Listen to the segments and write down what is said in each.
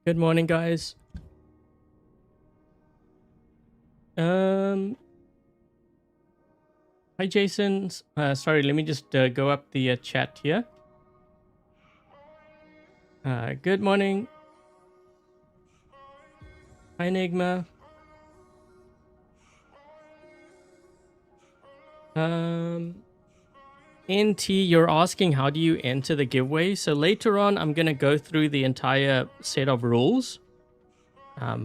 Good morning, guys. Hi, Jason. Sorry, let me just go up the chat here. Good morning. Hi, Enigma. NT, you're asking how do you enter the giveaway? So later on, I'm going to go through the entire set of rules. I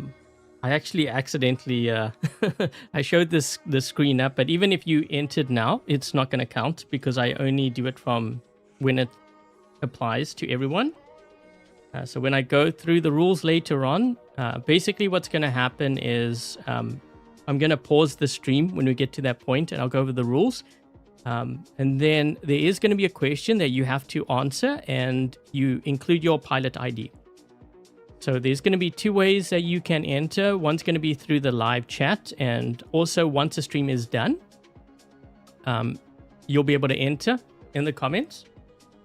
actually accidentally I showed the screen up, but even if you entered now, it's not going to count because I only do it from when it applies to everyone. So when I go through the rules later on, basically what's going to happen is I'm going to pause the stream when we get to that point, and I'll go over the rules. And then there is going to be a question that you have to answer, and you include your pilot ID. So there's going to be two ways that you can enter. One's going to be through the live chat, and also once the stream is done, you'll be able to enter in the comments,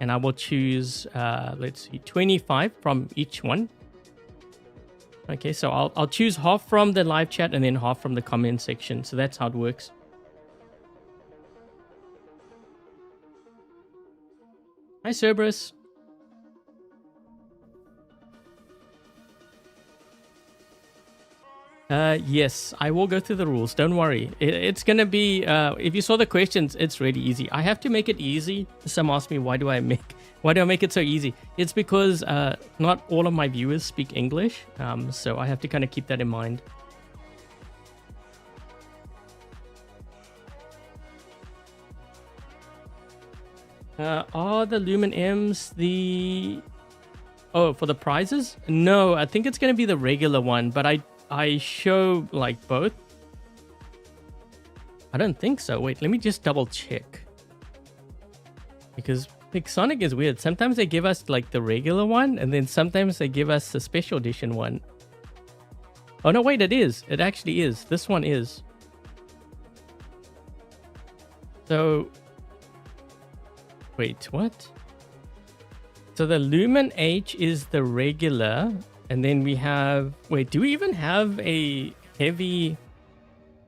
and I will choose, let's see, 25 from each one. Okay, so I'll choose half from the live chat and then half from the comment section. So that's how it works. Hi, Cerberus. Yes, I will go through the rules. Don't worry. It's going to be, if you saw the questions, it's really easy. I have to make it easy. Some ask me, why do I make it so easy? It's because not all of my viewers speak English. So I have to kind of keep that in mind. Are the Lumen-Ms for the prizes? No, I think it's going to be the regular one, but I show like both. I don't think so. Wait, let me just double check. Because Pixonic is weird. Sometimes they give us like the regular one, and then sometimes they give us the special edition one. Oh no, wait, it is. It actually is. This one is. So, wait, what? So the Lumen H is the regular. And then we have, wait, do we even have a heavy,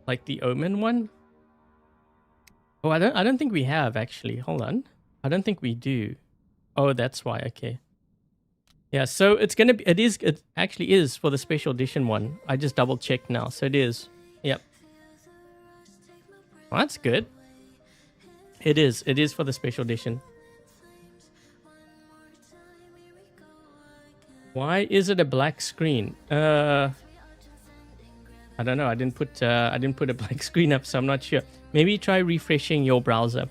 like the Omen one? Oh, I don't think we have actually. Hold on. I don't think we do. Oh, that's why. Okay. Yeah, so it's going to be, it actually is for the special edition one. I just double checked now. So it is. Yep. Well, that's good. It is for the special edition. Why is it a black screen? I don't know. I didn't put a black screen up, so I'm not sure. Maybe try refreshing your browser.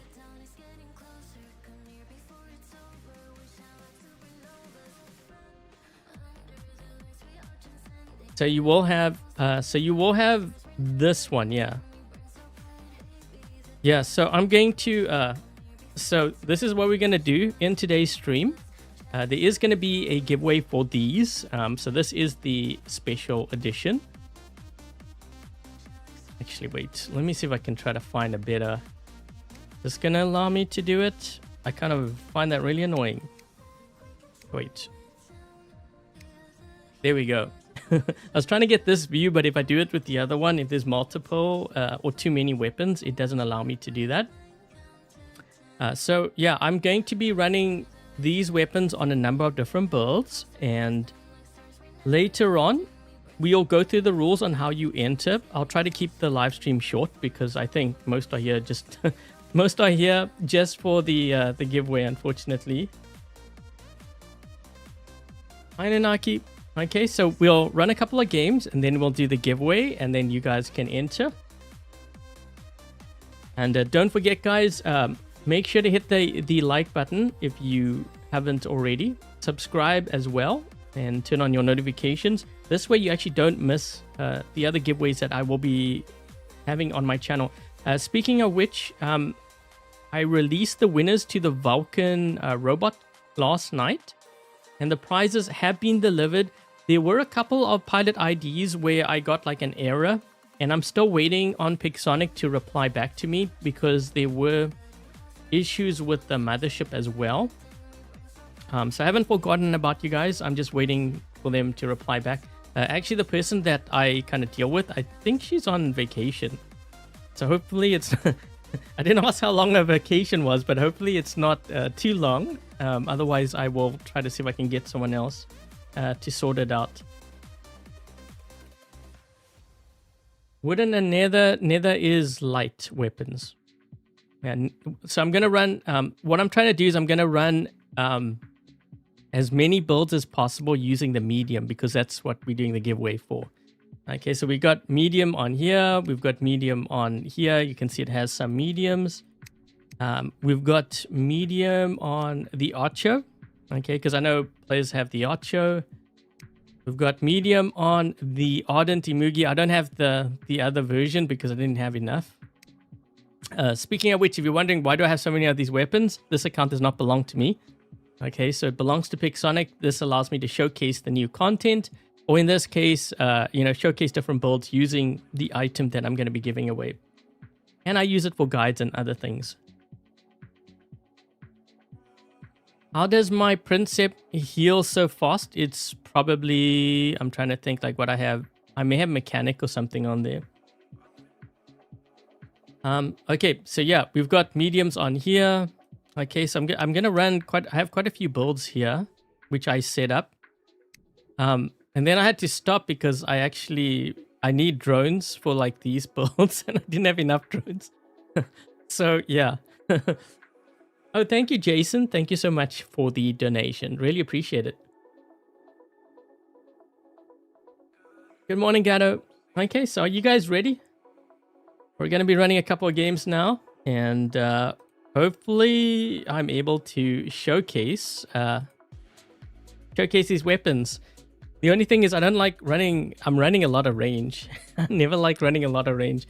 So you will have this one, yeah. Yeah, so I'm going to so this is what we're going to do in today's stream. There is going to be a giveaway for these. So this is the special edition. Actually, wait. Let me see if I can try to find a better... Is this going to allow me to do it? I kind of find that really annoying. Wait. There we go. I was trying to get this view, but if I do it with the other one, if there's multiple or too many weapons, it doesn't allow me to do that. So yeah, I'm going to be running these weapons on a number of different builds, and later on we'll go through the rules on how you enter. I'll try to keep the live stream short because I think most are here just for the giveaway, unfortunately. Hi, Nanaki. Okay, so we'll run a couple of games and then we'll do the giveaway, and then you guys can enter. And don't forget, guys, make sure to hit the like button if you haven't already. Subscribe as well and turn on your notifications. This way you actually don't miss the other giveaways that I will be having on my channel. Speaking of which, I released the winners to the Vulcan robot last night, and the prizes have been delivered. There were a couple of pilot IDs where I got like an error, and I'm still waiting on Pixonic to reply back to me because there were issues with the mothership as well. So I haven't forgotten about you guys. I'm just waiting for them to reply back. Actually, the person that I kind of deal with, I think she's on vacation. So hopefully it's... I didn't ask how long her vacation was, but hopefully it's not too long. Otherwise, I will try to see if I can get someone else to sort it out. Wooden and nether is light weapons. And so I'm going to run... what I'm trying to do is I'm going to run... as many builds as possible using the medium, because that's what we're doing the giveaway for. Okay, so we got medium on here. We've got medium on here. You can see it has some mediums. We've got medium on the Archer. Okay, because I know players have the Archer. We've got medium on the Ardent Imugi. I don't have the other version because I didn't have enough. Speaking of which, if you're wondering why do I have so many of these weapons, this account does not belong to me. Okay, so it belongs to Pixonic. This allows me to showcase the new content, or in this case, showcase different builds using the item that I'm going to be giving away. And I use it for guides and other things. How does my Princep heal so fast? It's probably, I'm trying to think like what I have. I may have mechanic or something on there. Okay, so yeah, we've got mediums on here. Okay, so I'm gonna run I have quite a few builds here, which I set up. And then I had to stop because I need drones for like these builds, and I didn't have enough drones. So yeah. Oh, thank you, Jason. Thank you so much for the donation. Really appreciate it. Good morning, Gatto. Okay, so are you guys ready? We're gonna be running a couple of games now, and hopefully I'm able to showcase these weapons. The only thing is I don't like running... I'm running a lot of range. I never like running a lot of range.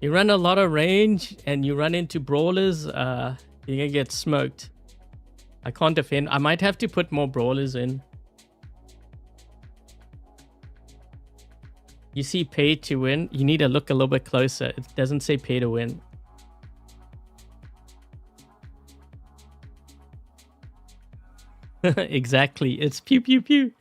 You run a lot of range and you run into brawlers, you're gonna get smoked. I can't defend. I might have to put more brawlers in. You see pay to win. You need to look a little bit closer. It doesn't say pay to win. Exactly. It's pew pew pew.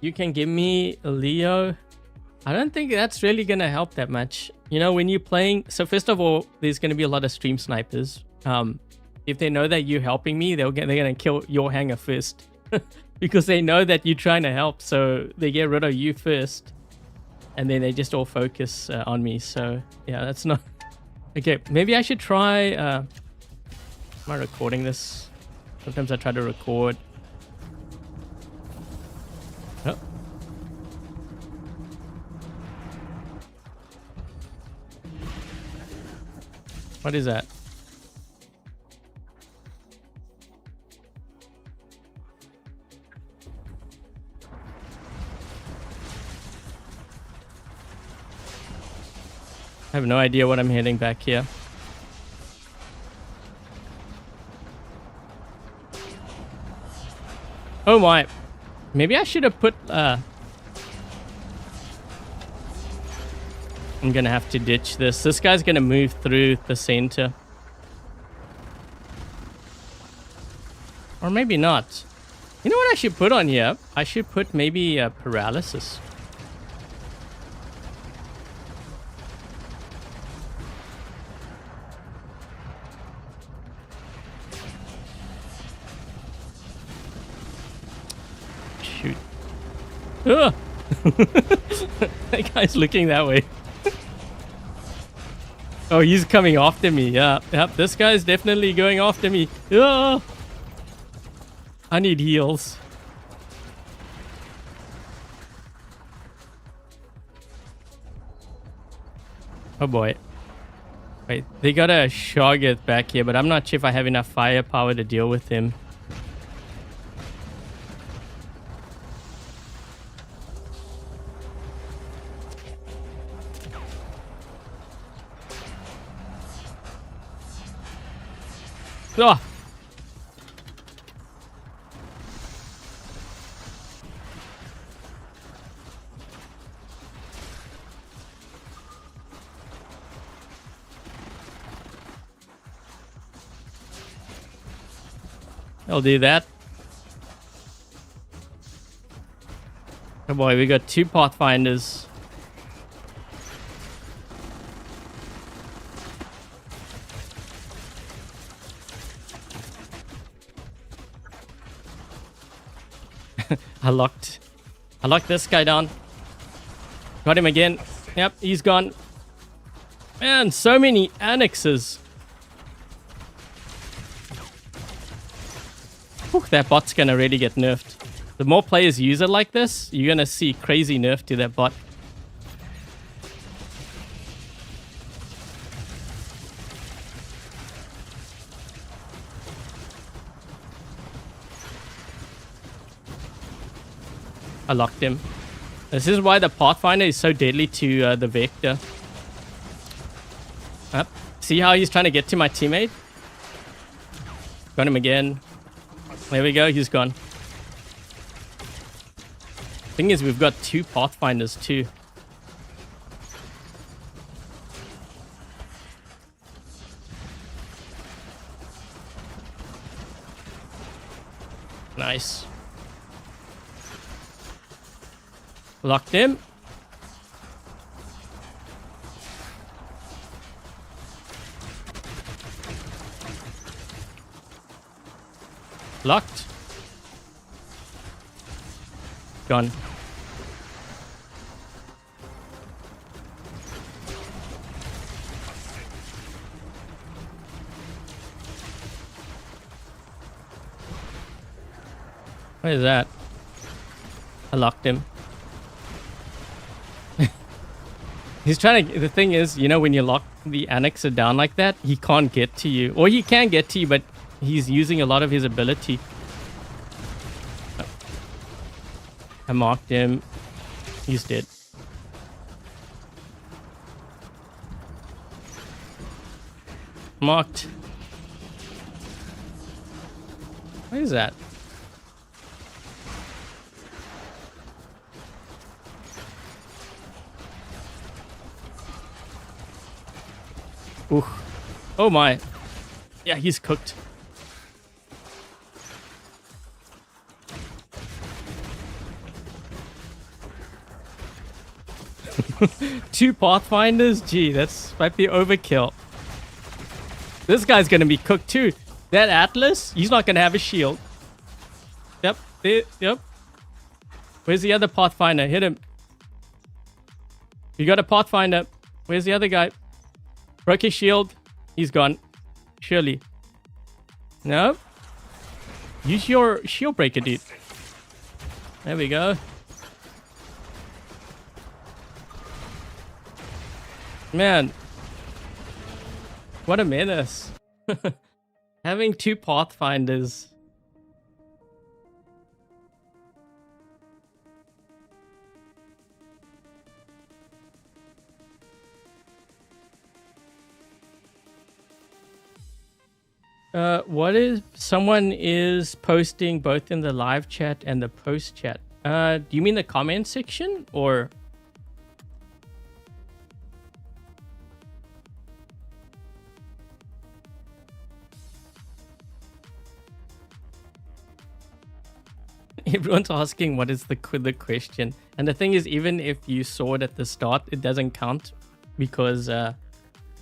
You can give me a Leo. I don't think that's really gonna help that much. You know, when you're playing... So first of all, there's gonna be a lot of stream snipers. If they know that you're helping me, they're gonna kill your hanger first. Because they know that you're trying to help, so they get rid of you first. And then they just all focus on me, so yeah, that's not... Okay, maybe I should try... Am I recording this? Sometimes I try to record. Oh. What is that? I have no idea what I'm hitting back here. Oh my. Maybe I should have put... I'm gonna have to ditch this. This guy's gonna move through the center. Or maybe not. You know what I should put on here? I should put maybe paralysis. Shoot. Ugh. That guy's looking that way. Oh, he's coming after me. Yeah, yep. This guy's definitely going after me. Ugh. I need heals. Oh boy. Wait, they got a Shoggoth back here, but I'm not sure if I have enough firepower to deal with him. Oh. I'll do that. Oh boy, we got 2 Pathfinders. I locked this guy down. Got him again. Yep, he's gone. Man, so many annexes. Whew, that bot's gonna really get nerfed. The more players use it like this, you're gonna see crazy nerf to that bot. I locked him. This is why the Pathfinder is so deadly to the Vector. Up. See how he's trying to get to my teammate? Got him again. There we go, he's gone. Thing is, we've got 2 Pathfinders too. Nice. Locked him. Locked. Gone. What is that? I locked him. He's trying to... The thing is, you know, when you lock the annexer down like that, he can't get to you. Or he can get to you, but he's using a lot of his ability. I marked him. He's dead. Marked. What is that? Ooh. Oh my. Yeah, he's cooked. Two Pathfinders? Gee, that's might be overkill. This guy's gonna be cooked too. That Atlas, he's not gonna have a shield. Yep. Yep. Where's the other Pathfinder? Hit him. You got a Pathfinder. Where's the other guy? Broke his shield. He's gone. Surely. No. Use your shield breaker, dude. There we go. Man. What a menace. Having two Pathfinders. What is... Someone is posting both in the live chat and the post chat. Do you mean the comment section or... Everyone's asking what is the question. And the thing is, even if you saw it at the start, it doesn't count because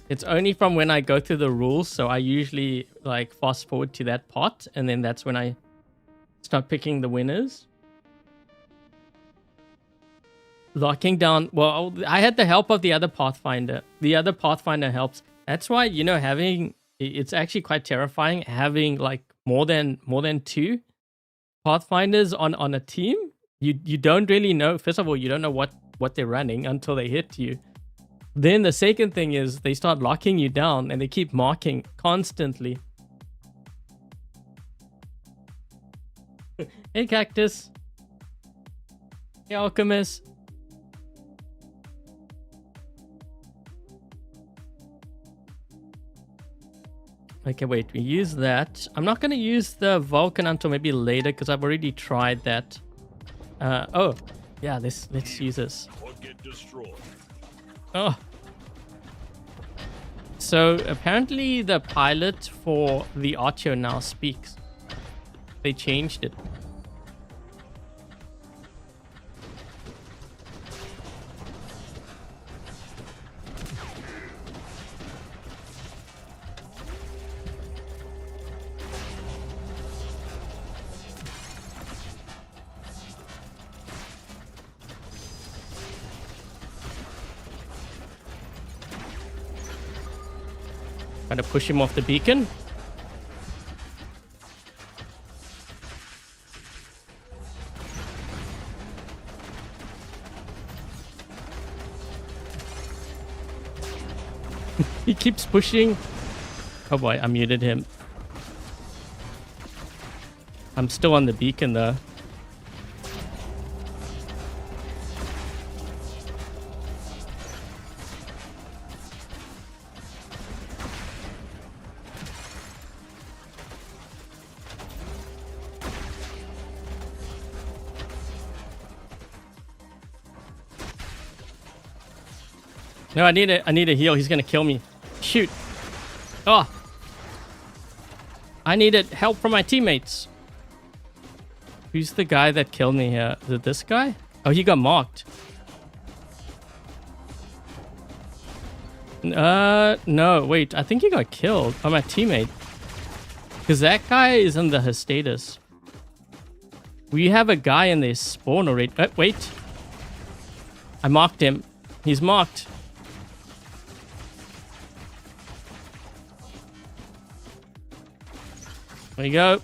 it's only from when I go through the rules. So I usually like fast forward to that part, and then that's when I start picking the winners. Locking down. Well, I had the help of the other Pathfinder. The other Pathfinder helps. That's why, you know, having... It's actually quite terrifying having like more than two Pathfinders on a team. You don't really know. First of all, you don't know what they're running until they hit you. Then the second thing is they start locking you down and they keep marking constantly. Hey, Cactus. Hey, Alchemist. Okay, wait, we use that. I'm not going to use the Vulcan until maybe later because I've already tried that. Oh, yeah, let's use this. Oh. So apparently the pilot for the Archer now speaks. They changed it. Try to push him off the beacon. He keeps pushing. Oh boy, I muted him. I'm still on the beacon though. No, I need a heal. He's gonna kill me. Shoot. Oh. I needed help from my teammates. Who's the guy that killed me here? Is it this guy? Oh, he got marked. No, wait. I think he got killed by my teammate. Because that guy is in the status. We have a guy in this spawn already. Wait. I marked him. He's marked. There you go.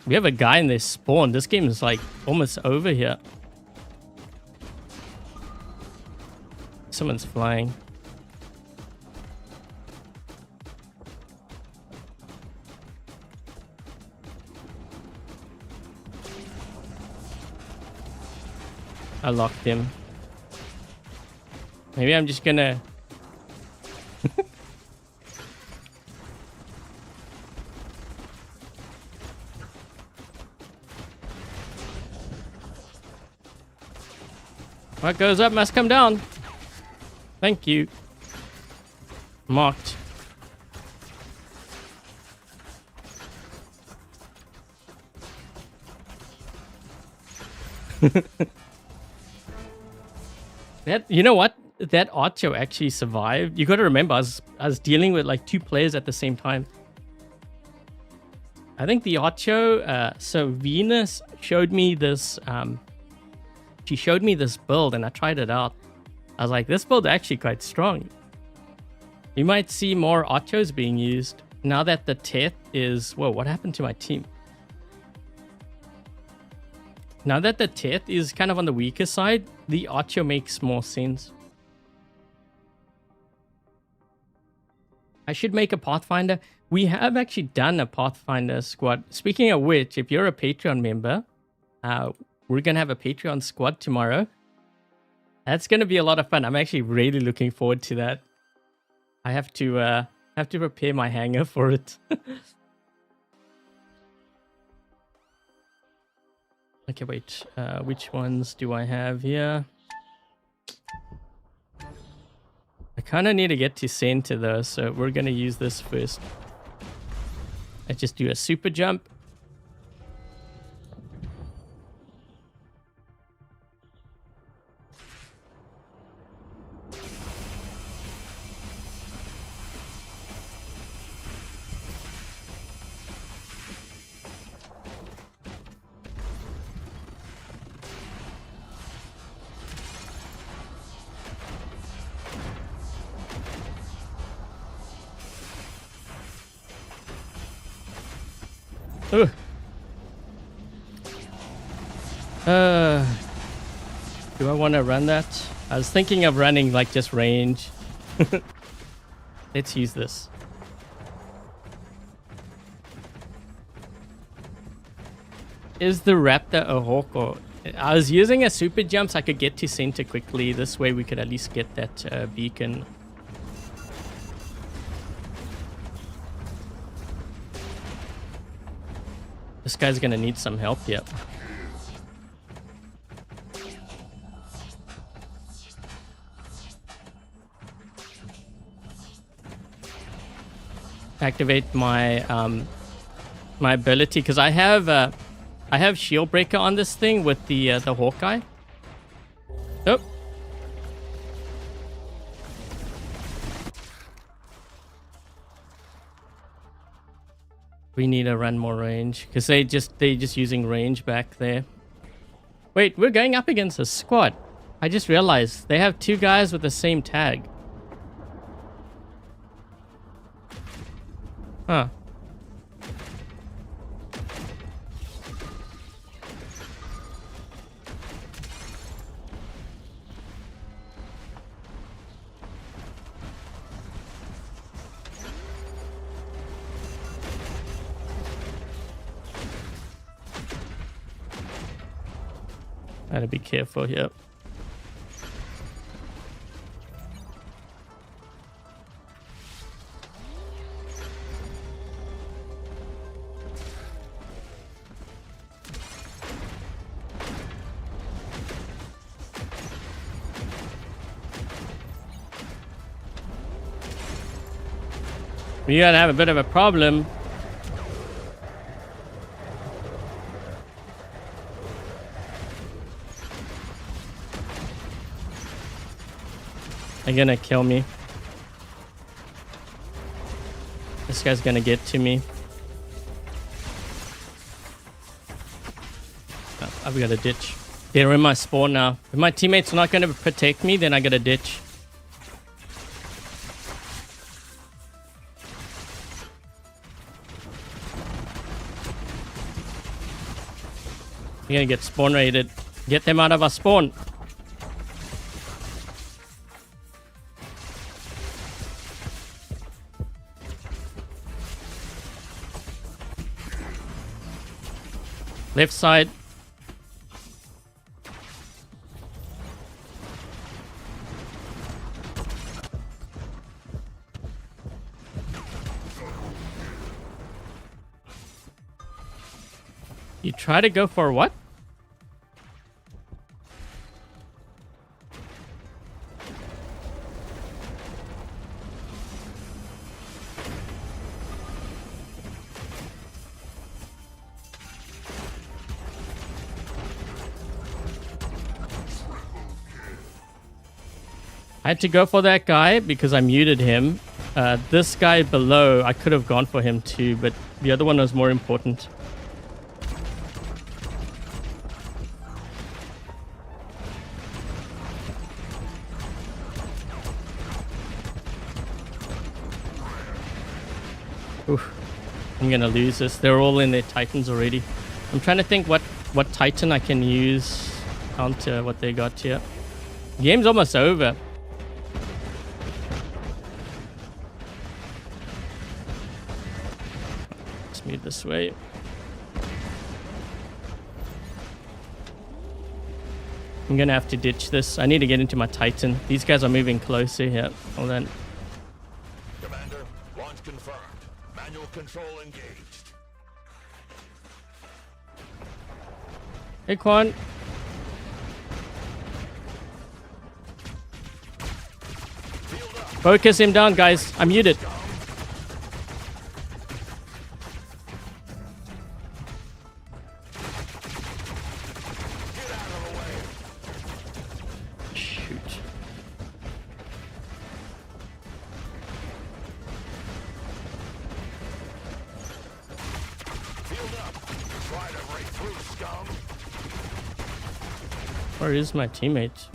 We have a guy in this spawn. This game is like almost over here. Someone's flying. I locked him. Maybe I'm just gonna... What goes up must come down. Thank you. Marked. You know what? That Archo actually survived. You got to remember, I was dealing with like 2 players at the same time. I think the Archo, so Venus showed me this, she showed me this build and I tried it out. I was like, this build is actually quite strong. You might see more Archos being used now that the Teth is, whoa, what happened to my team? Now that the Teth is kind of on the weaker side, the Archo makes more sense. I should make a Pathfinder. We have actually done a Pathfinder squad. Speaking of which, if you're a Patreon member, we're going to have a Patreon squad tomorrow. That's going to be a lot of fun. I'm actually really looking forward to that. I have to prepare my hanger for it. Okay, wait. Which ones do I have here? I kind of need to get to center though, so we're going to use this first. Let's just do a super jump. Do I want to run that? I was thinking of running like just range. Let's use this. Is the Raptor a hawk or... I was using a super jump so I could get to center quickly. This way we could at least get that beacon. This guy's gonna need some help, yep. activate my my ability, because I have shield breaker on this thing with the Hawkeye. Oh. We need to run more range because they just using range back there. Wait, we're going up against a squad. I just realized they have 2 guys with the same tag. Huh. Gotta be careful here. We're gonna have a bit of a problem. They're gonna kill me. This guy's gonna get to me. Oh, I've got to ditch. They're in my spawn now. If my teammates are not gonna protect me, then I gotta ditch. You're gonna get spawn raided. Get them out of our spawn. Left side. You try to go for what? I had to go for that guy because I muted him. This guy below, I could have gone for him too, but the other one was more important. Oof. I'm gonna lose this. They're all in their Titans already. I'm trying to think what Titan I can use counter what they got here. Game's almost over. Let's move this way. I'm gonna have to ditch this. I need to get into my Titan. These guys are moving closer here. Hold on. Commander, launch confirmed. Manual control engaged. Hey, Quan. Focus him down, guys. I'm muted. Shoot. Try to break through, scum. Where is my teammate?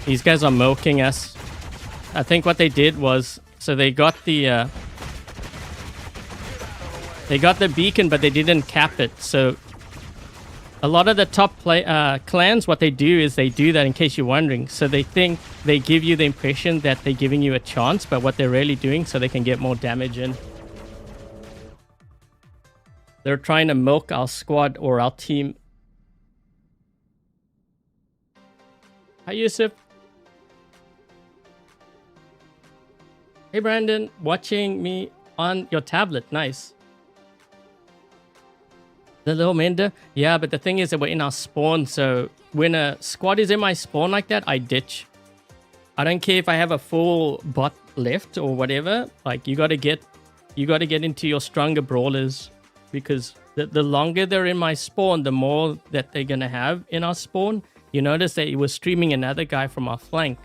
These guys are milking us. I think what they did was, so they got the beacon, but they didn't cap it. So A lot of the top clans, what they do is they do that in case you're wondering. So they think they give you the impression that they're giving you a chance, but what they're really doing so they can get more damage in. They're trying to milk our squad or our team. Hi, Yusuf. Hey, Brandon. Watching me on your tablet. Nice. The little mender? Yeah, but the thing is that we're in our spawn, so when a squad is in my spawn like that, I ditch. I don't care if I have a full bot left or whatever. Like, you gotta get into your stronger brawlers, because the longer they're in my spawn, the more that they're gonna have in our spawn. You notice that he was streaming another guy from our flank.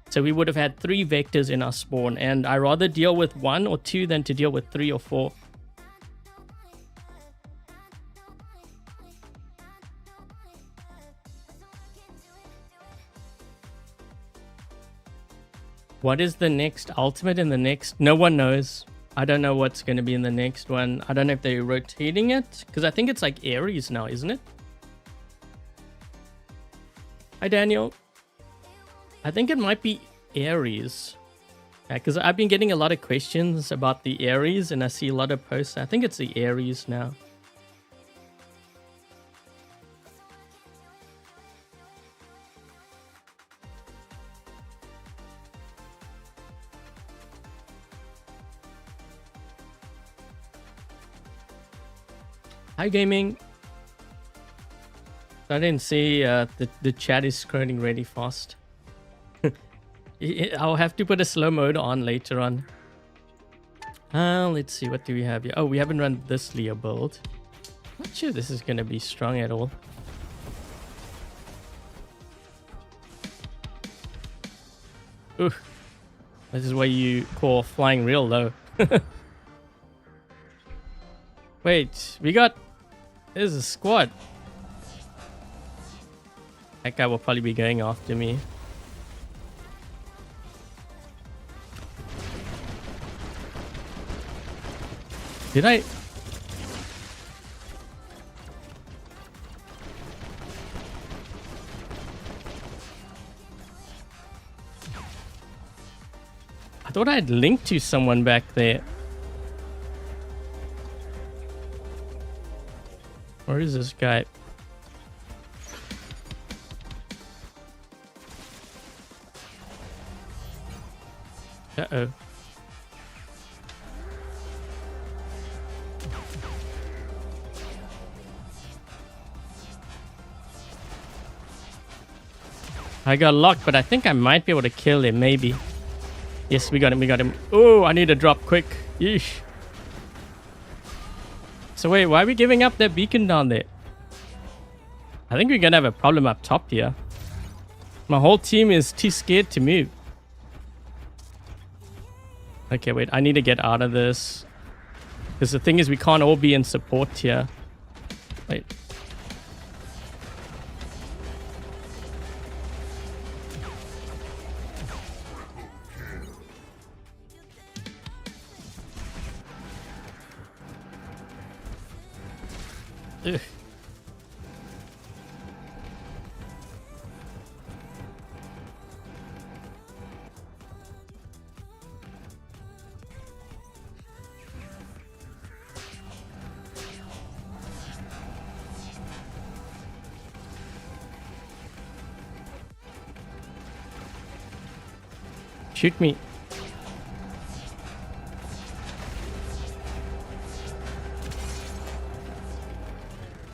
So we would have had 3 vectors in our spawn, and I rather deal with 1 or 2 than to deal with 3 or 4. What is the next ultimate in the next? No one knows. I don't know what's going to be in the next one. I don't know if they're rotating it, because I think it's like Ares now, isn't it? Hi, Daniel. I think it might be Ares. Because I've been getting a lot of questions about the Ares, and I see a lot of posts. I think it's the Ares now. Hi, gaming. I didn't see the chat is scrolling really fast. I'll have to put a slow mode on later on. Let's see, what do we have here? Oh, we haven't run this Leo build. Not sure this is going to be strong at all. Ooh, this is what you call flying real low. Wait, there's a squad. That guy will probably be going after me. Did I? I thought I had linked to someone back there. Where is this guy? Uh-oh. I got locked, but I think I might be able to kill him, maybe. Yes, we got him. Oh, I need to drop quick. Yeesh. So wait, why are we giving up that beacon down there? I think we're gonna have a problem up top here. My whole team is too scared to move. Okay, wait, I need to get out of this. Because the thing is, we can't all be in support here. Wait. Ugh. Shoot me.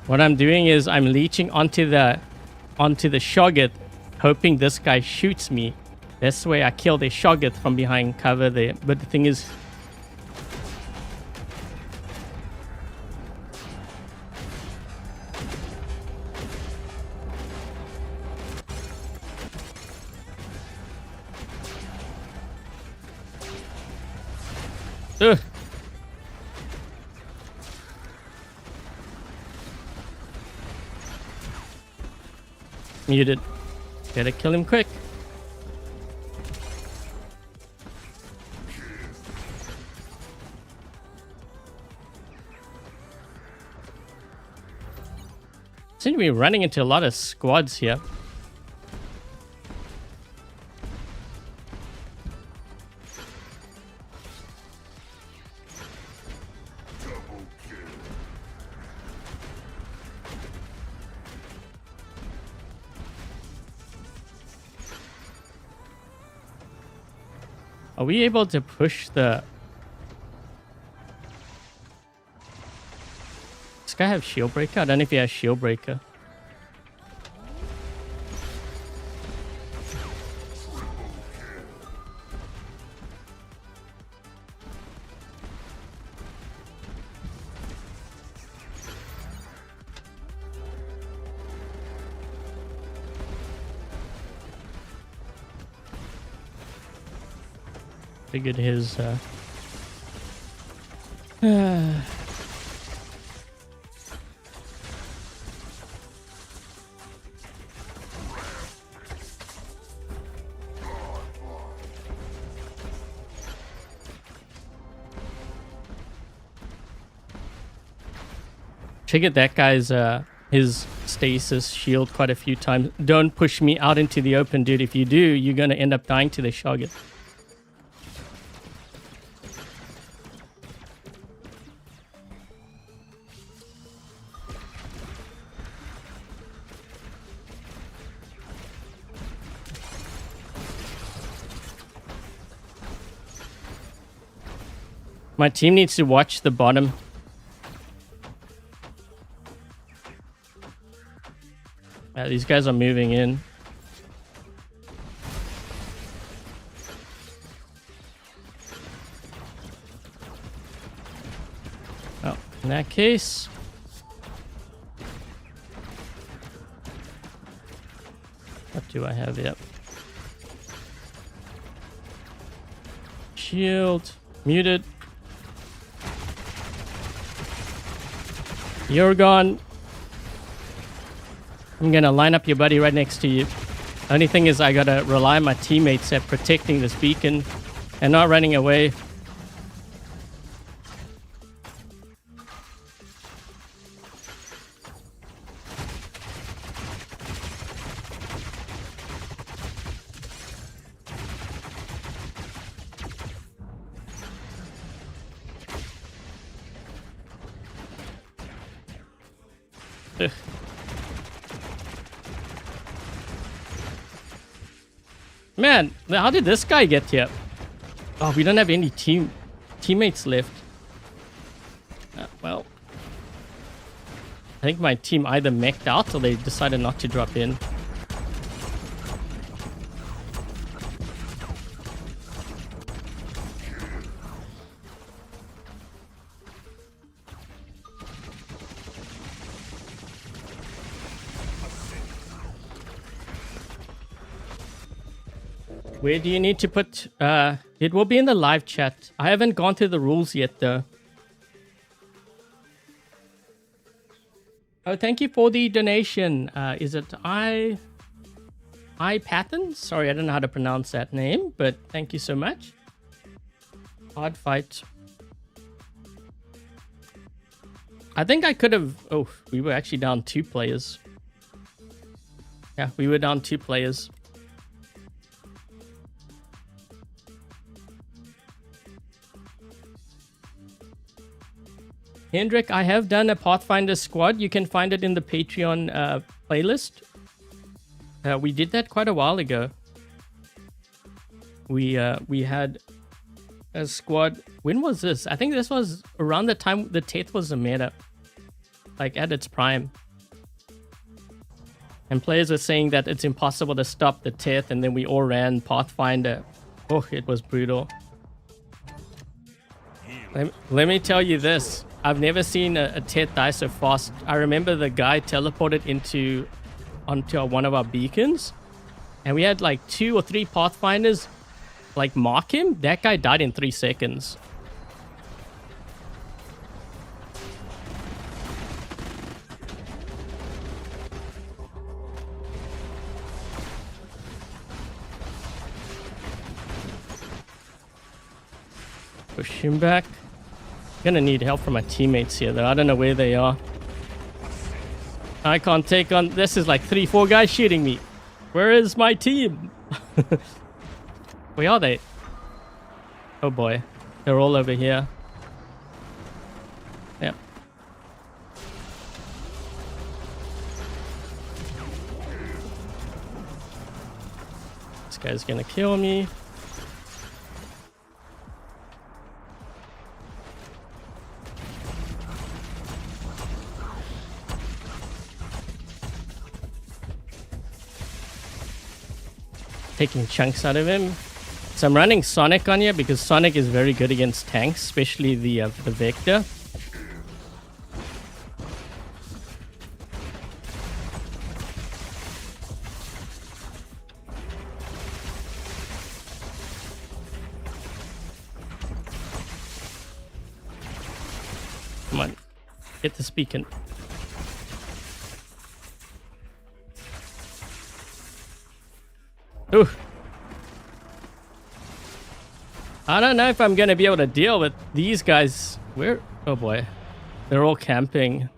What I'm doing is I'm leeching onto the Shoggoth, hoping this guy shoots me. That's the way I kill the Shoggoth from behind cover there. But the thing is, ugh. Muted. Gotta kill him quick. Seem to be running into a lot of squads here. Are we able to push the... Does this guy have shield breaker? I don't know if he has shield breaker. Figured his triggered that guy's his stasis shield quite a few times. Don't push me out into the open, dude. If you do, you're gonna end up dying to the Shoggoth. My team needs to watch the bottom. These guys are moving in. Oh, in that case... What do I have? Yep. Shield. Muted. You're gone. I'm gonna line up your buddy right next to you. Only thing is I gotta rely on my teammates at protecting this beacon and not running away. Ugh. Man, how did this guy get here? Oh, we don't have any teammates left. Well, I think my team either mech'd out or they decided not to drop in. Where do you need to put... it will be in the live chat. I haven't gone through the rules yet, though. Oh, thank you for the donation. Is it Patton? Sorry, I don't know how to pronounce that name, but thank you so much. Hard fight. I think I could have... Oh, we were actually down 2 players. Yeah, we were down 2 players. Hendrik, I have done a Pathfinder squad. You can find it in the Patreon playlist. We did that quite a while ago. We had a squad. When was this? I think this was around the time the Teth was a meta, like at its prime. And players were saying that it's impossible to stop the Teth, and then we all ran Pathfinder. Oh, it was brutal. Let me tell you this. I've never seen a Teth die so fast. I remember the guy teleported onto one of our beacons, and we had like 2 or 3 Pathfinders like mark him. That guy died in 3 seconds. Push him back. Gonna need help from my teammates here though. I don't know where they are. I can't take on... This is like 3-4 guys shooting me. Where is my team? Where are they? Oh boy. They're all over here. Yeah. This guy's gonna kill me. Taking chunks out of him. So I'm running Sonic on here because Sonic is very good against tanks, especially the Vector. Come on, get the beacon. Ooh. I don't know if I'm gonna be able to deal with these guys. Where? Oh boy. They're all camping.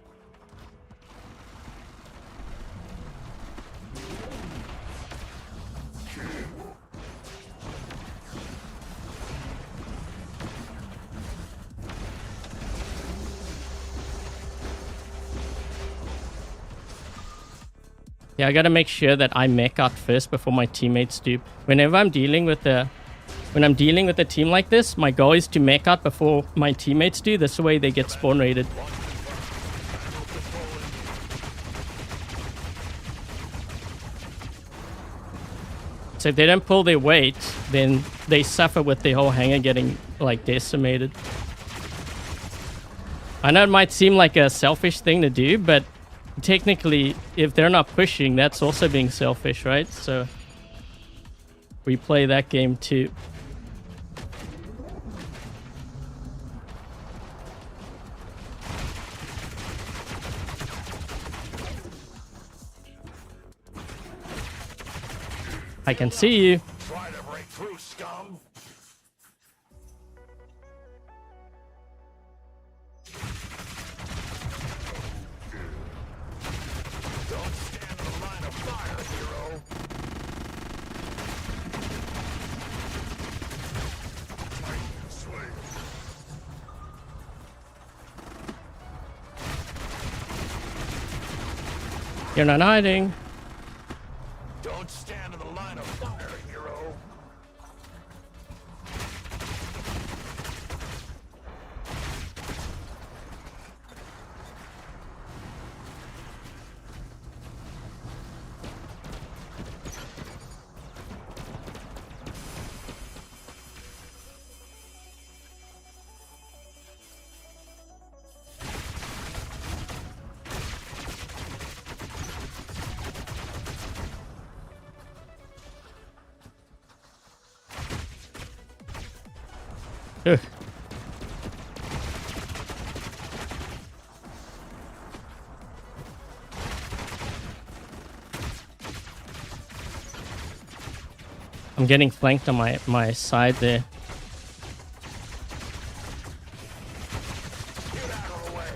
Yeah, I gotta make sure that I mech out first before my teammates do. Whenever I'm dealing with a team like this, my goal is to mech out before my teammates do. This way they get spawn raided. So if they don't pull their weight, then they suffer with their whole hangar getting like decimated. I know it might seem like a selfish thing to do, but technically, if they're not pushing, that's also being selfish, right? So we play that game too. I can see you. Try to break through, scum. Don't stand in the line of fire, hero. You're not hiding. Don't stand in the line of fire, hero. Ugh. I'm getting flanked on my side there. Get out of the way.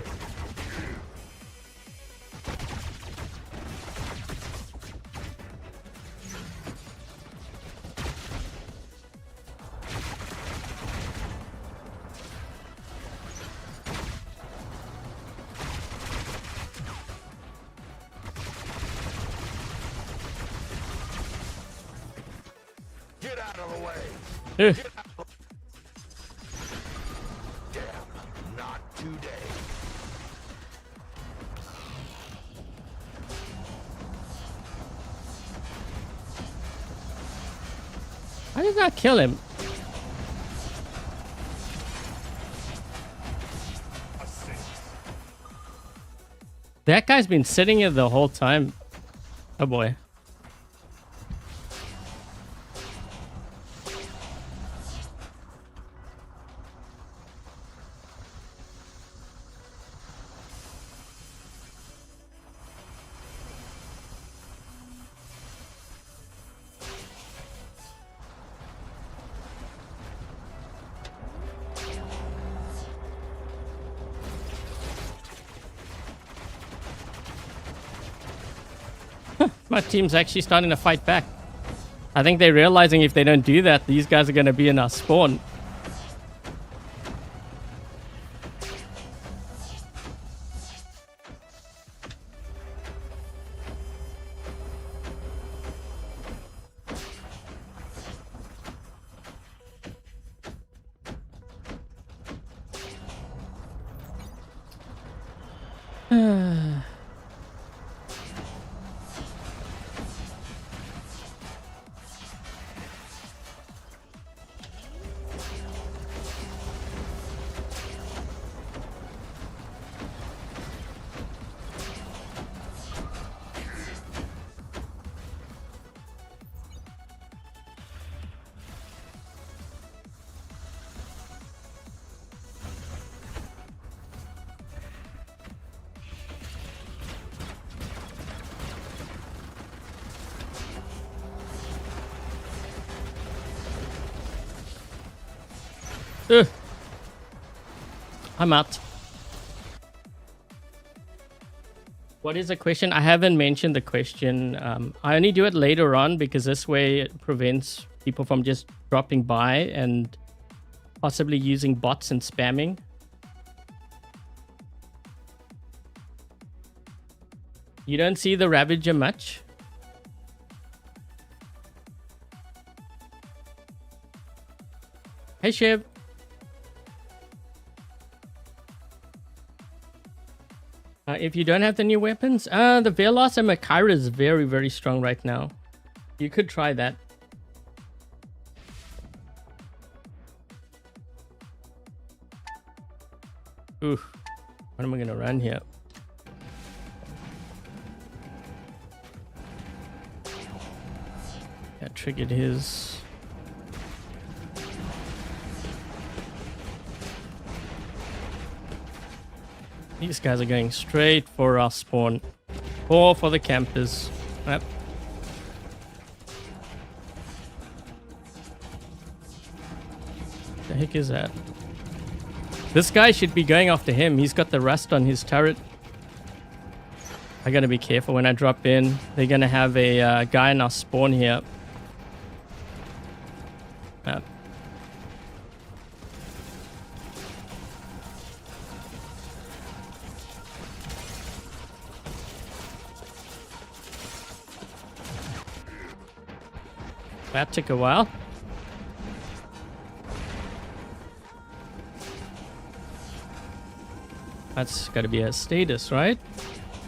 Get out of the way. Ugh. Get out. Damn, not today. I did not kill him. That guy's been sitting here the whole time. Oh boy. My team's actually starting to fight back. I think they're realizing if they don't do that, these guys are going to be in our spawn. I'm out. What is the question? I haven't mentioned the question. I only do it later on because this way it prevents people from just dropping by and possibly using bots and spamming. You don't see the Ravager much? Hey, Shiv. If you don't have the new weapons, the Velos and Makira is very, very strong right now. You could try that. Ooh, what am I gonna run here? That triggered his. These guys are going straight for our spawn. Or for the campers. Yep. The heck is that? This guy should be going after him. He's got the rust on his turret. I gotta be careful when I drop in. They're gonna have a guy in our spawn here. Yep. That took a while. That's got to be a status, right?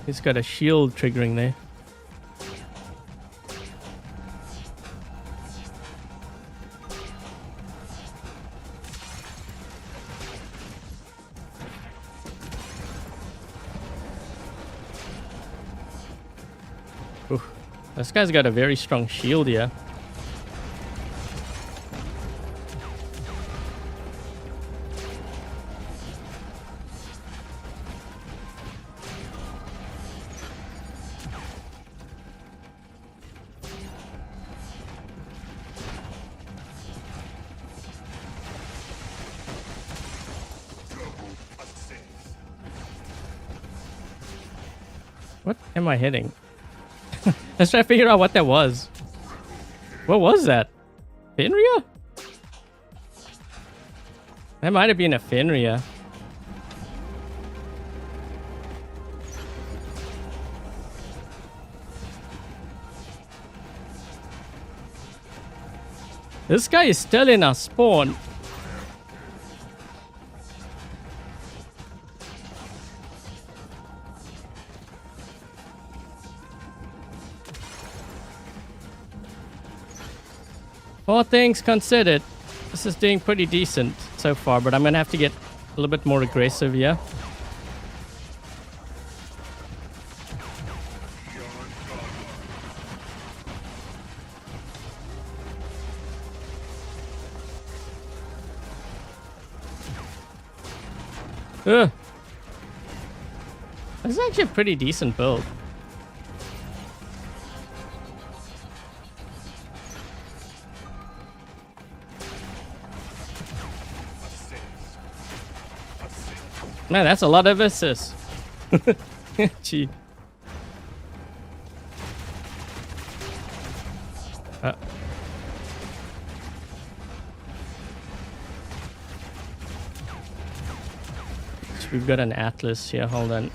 He's got a shield triggering there. Ooh, this guy's got a very strong shield here. What am I hitting? Let's try to figure out what that was. What was that? Fenrir? That might have been a Fenrir. This guy is still in our spawn. All things considered, this is doing pretty decent so far, but I'm gonna have to get a little bit more aggressive here. Ugh. This is actually a pretty decent build. Man, that's a lot of assists. Gee. shoot, we've got an Atlas here. Hold on.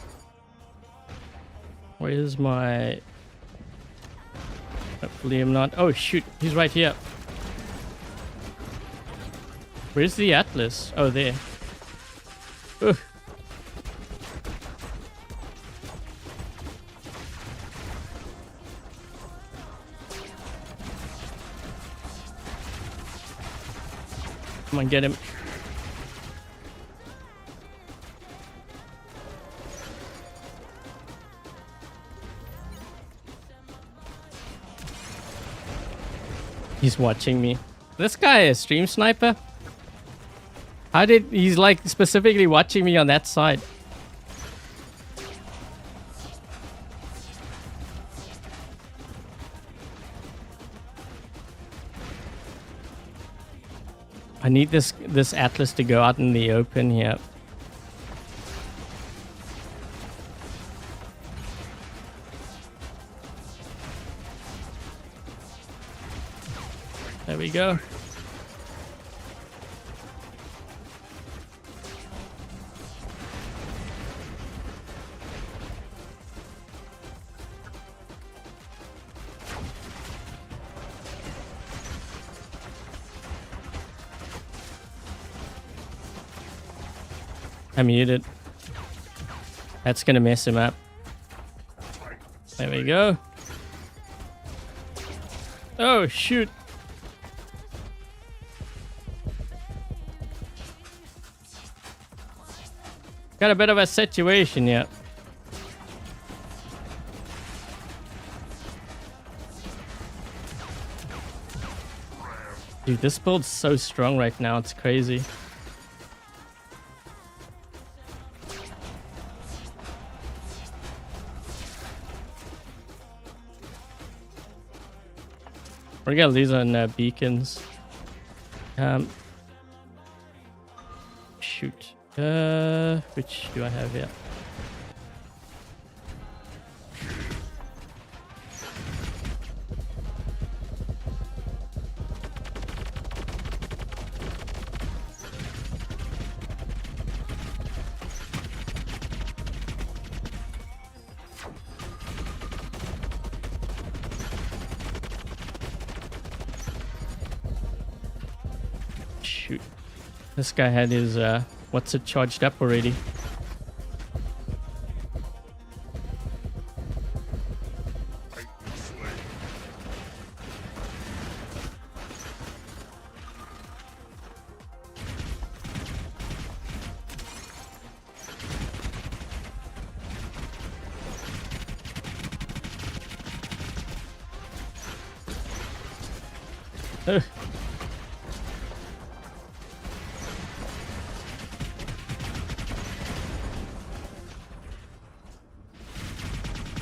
Where's my... Hopefully I'm not... Oh, shoot. He's right here. Where's the Atlas? Oh, there. Ugh. Come on, get him. He's watching me. This guy is stream sniper? How did... He's like specifically watching me on that side. I need this Atlas to go out in the open here. There we go. I muted. That's gonna mess him up. There we go. Oh, shoot. Got a bit of a situation here. Dude, this build's so strong right now. It's crazy. We're gonna lose on beacons. Shoot. Which do I have here? Shoot. This guy had his, what's it charged up already?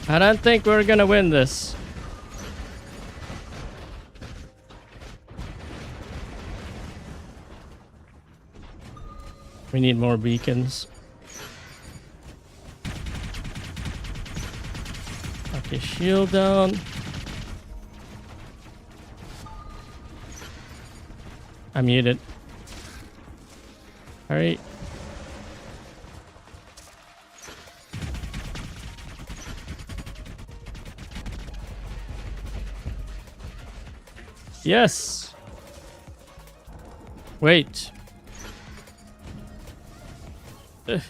I don't think we're gonna win this. We need more beacons. Okay, shield down. I'm muted. Alright. Yes. Wait. Ugh.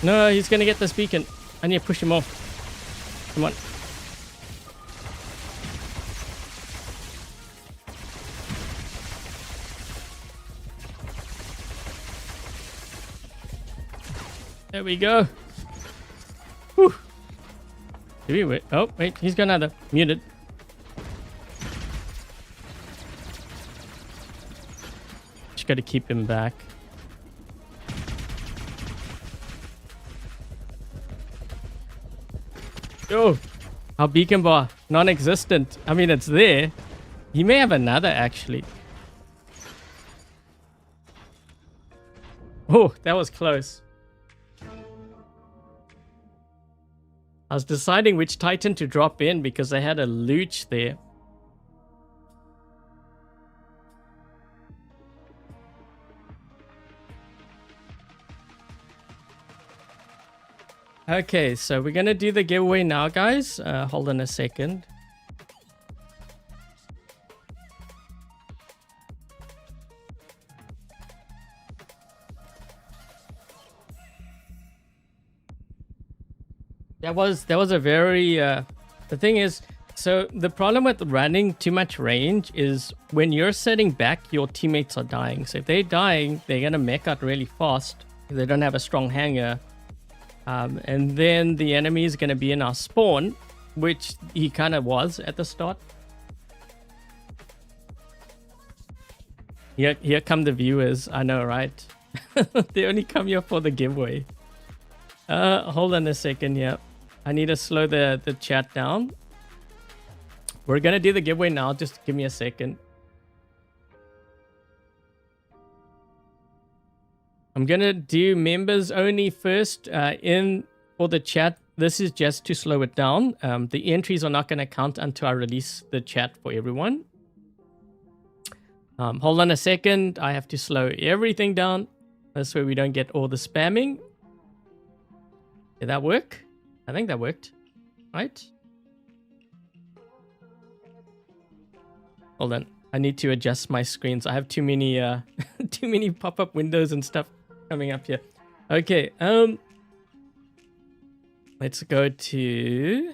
No, he's gonna get this beacon. I need to push him off. Come on. There we go. Whew. Did we wait? Oh, wait, he's got another. Muted. Just gotta keep him back. Oh, our beacon bar, non-existent. I mean, it's there. He may have another, actually. Oh, that was close. I was deciding which Titan to drop in because I had a Luch there. Okay, so we're gonna do the giveaway now, guys. Hold on a second. That was a very the thing is, so the problem with running too much range is when you're sitting back, your teammates are dying. So if they're dying, they're gonna mech out really fast if they don't have a strong hanger. And then the enemy is gonna be in our spawn, which he kind of was at the start. Here come the viewers. I know, right? They only come here for the giveaway. Hold on a second. Yeah, I need to slow the chat down. We're gonna do the giveaway now. Just give me a second. I'm gonna do members only first. In for the chat, this is just to slow it down. The entries are not gonna count until I release the chat for everyone. Hold on a second. I have to slow everything down. This way we don't get all the spamming. Did that work? I think that worked. Right? Hold on. I need to adjust my screens. I have too many too many pop-up windows and stuff coming up here. Okay, let's go to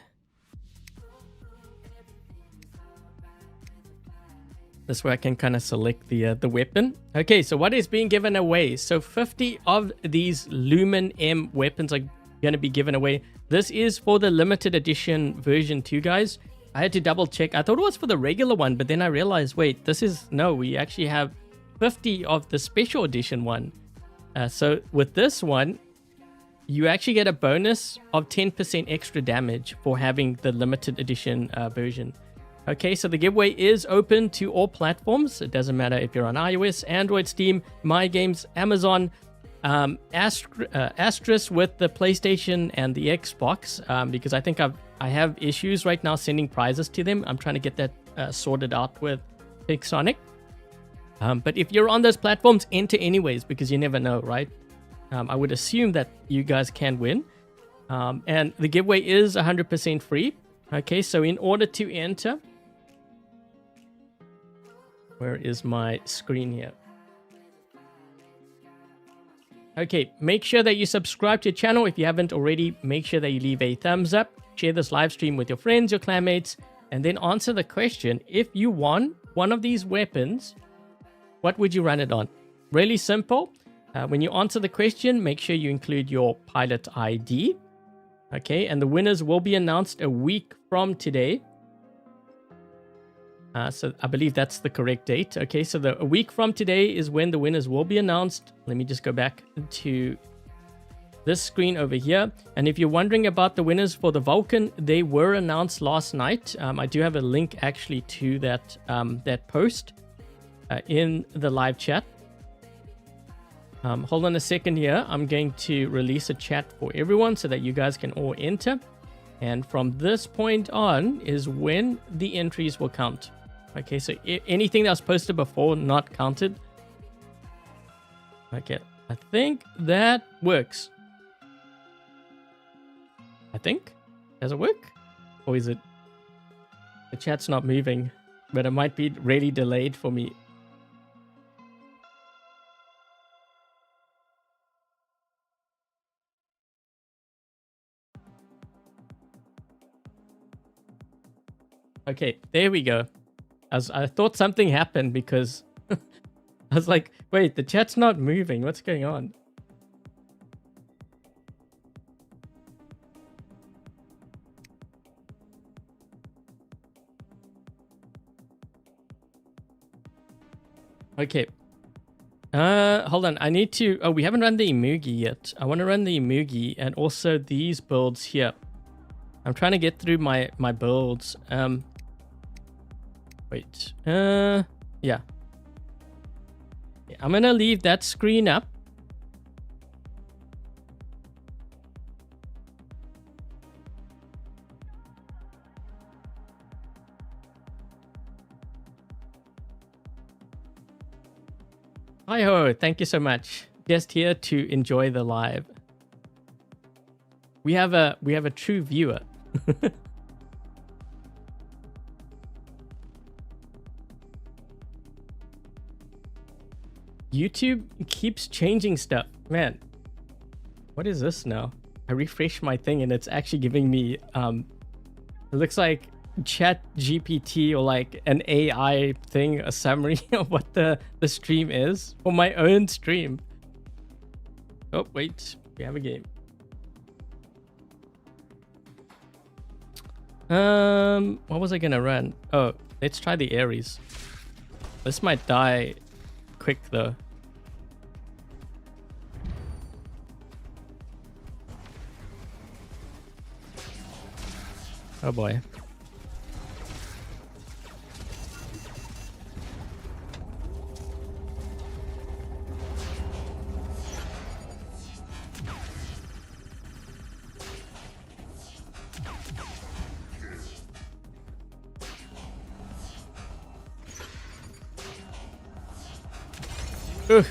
this way I can kind of select the weapon. Okay, so what is being given away? So 50 of these Lumen-M weapons are going to be given away. This is for the limited edition version 2, guys. I had to double check. I thought it was for the regular one, but then I realized, wait, this is, no, we actually have 50 of the special edition one. So with this one, you actually get a bonus of 10% extra damage for having the limited edition version. Okay, so the giveaway is open to all platforms. It doesn't matter if you're on iOS, Android, Steam, My Games, Amazon, Asterisk with the PlayStation and the Xbox, because I think I have issues right now sending prizes to them. I'm trying to get that sorted out with Pixonic. But if you're on those platforms, enter anyways, because you never know, right? I would assume that you guys can win. And the giveaway is 100% free. Okay, so in order to enter, where is my screen here? Okay, make sure that you subscribe to the channel. If you haven't already, make sure that you leave a thumbs up, share this live stream with your friends, your clanmates, and then answer the question. If you won one of these weapons, what would you run it on? Really simple. When you answer the question, make sure you include your pilot ID. Okay, and the winners will be announced a week from today. So I believe that's the correct date. Okay, so a week from today is when the winners will be announced. Let me just go back to this screen over here. And if you're wondering about the winners for the Vulcan, they were announced last night. I do have a link actually to that post in the live chat. Hold on a second here. I'm going to release a chat for everyone so that you guys can all enter. And from this point on is when the entries will count. Okay, so anything that was posted before, not counted. Okay, I think that works. I think. Does it work? Or is it... The chat's not moving, but it might be really delayed for me. Okay, there we go. I thought something happened because I was like, wait, the chat's not moving. What's going on? Okay. Hold on. I need to... Oh, we haven't run the Imugi yet. I want to run the Imugi and also these builds here. I'm trying to get through my builds. Wait. Yeah. I'm gonna leave that screen up. Hi ho, thank you so much. Just here to enjoy the live. We have a true viewer. YouTube keeps changing stuff. Man, what is this now? I refresh my thing and it's actually giving me it looks like Chat GPT or like an AI thing, a summary of what the stream is for my own stream. Oh wait, we have a game. What was I gonna run? Oh, let's try the Ares. This might die quick though. Oh boy. Ugh.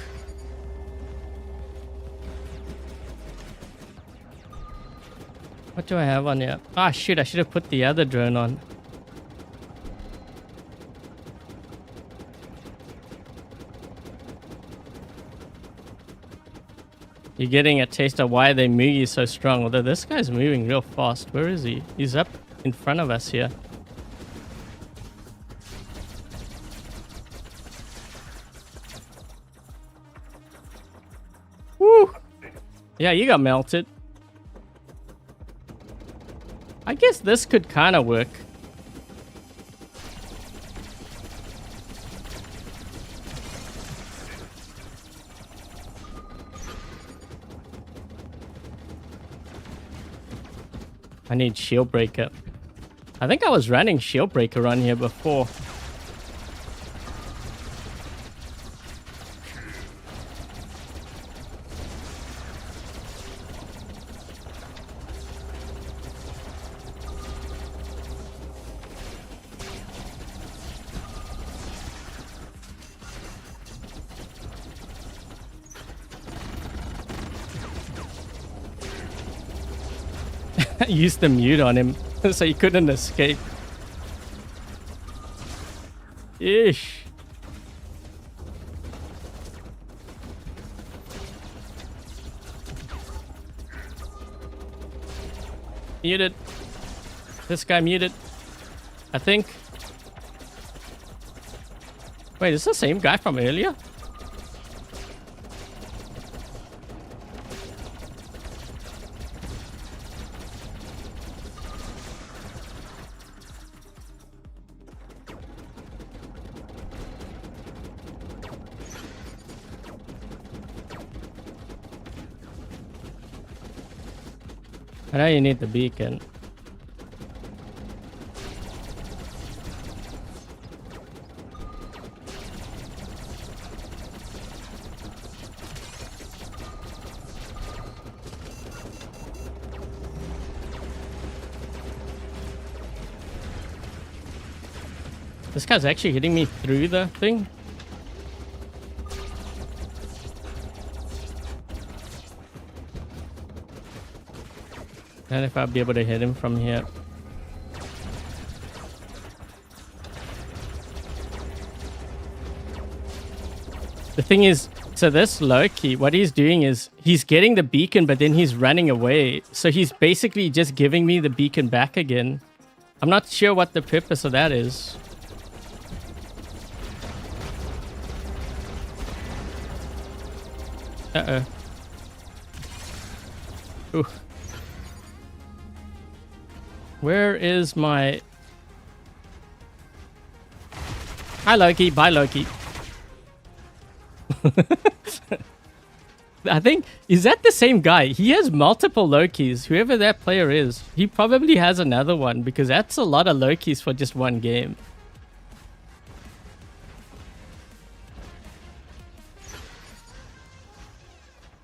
What do I have on here? Ah, shoot, I should have put the other drone on. You're getting a taste of why they Mugi is so strong. Although this guy's moving real fast. Where is he? He's up in front of us here. Woo! Yeah, you got melted. I guess this could kind of work. I need shield breaker. I think I was running shield breaker on here before. Used the mute on him so he couldn't escape. Ish. Muted. This guy muted. I think. Wait, is this the same guy from earlier? I know you need the beacon. This guy's actually hitting me through the thing. And if I'll be able to hit him from here. The thing is, so this Loki, what he's doing is he's getting the beacon, but then he's running away. So he's basically just giving me the beacon back again. I'm not sure what the purpose of that is. Uh-oh. Ooh. Where is my... Hi, Loki. Bye, Loki. I think... Is that the same guy? He has multiple Lokis. Whoever that player is. He probably has another one because that's a lot of Lokis for just one game.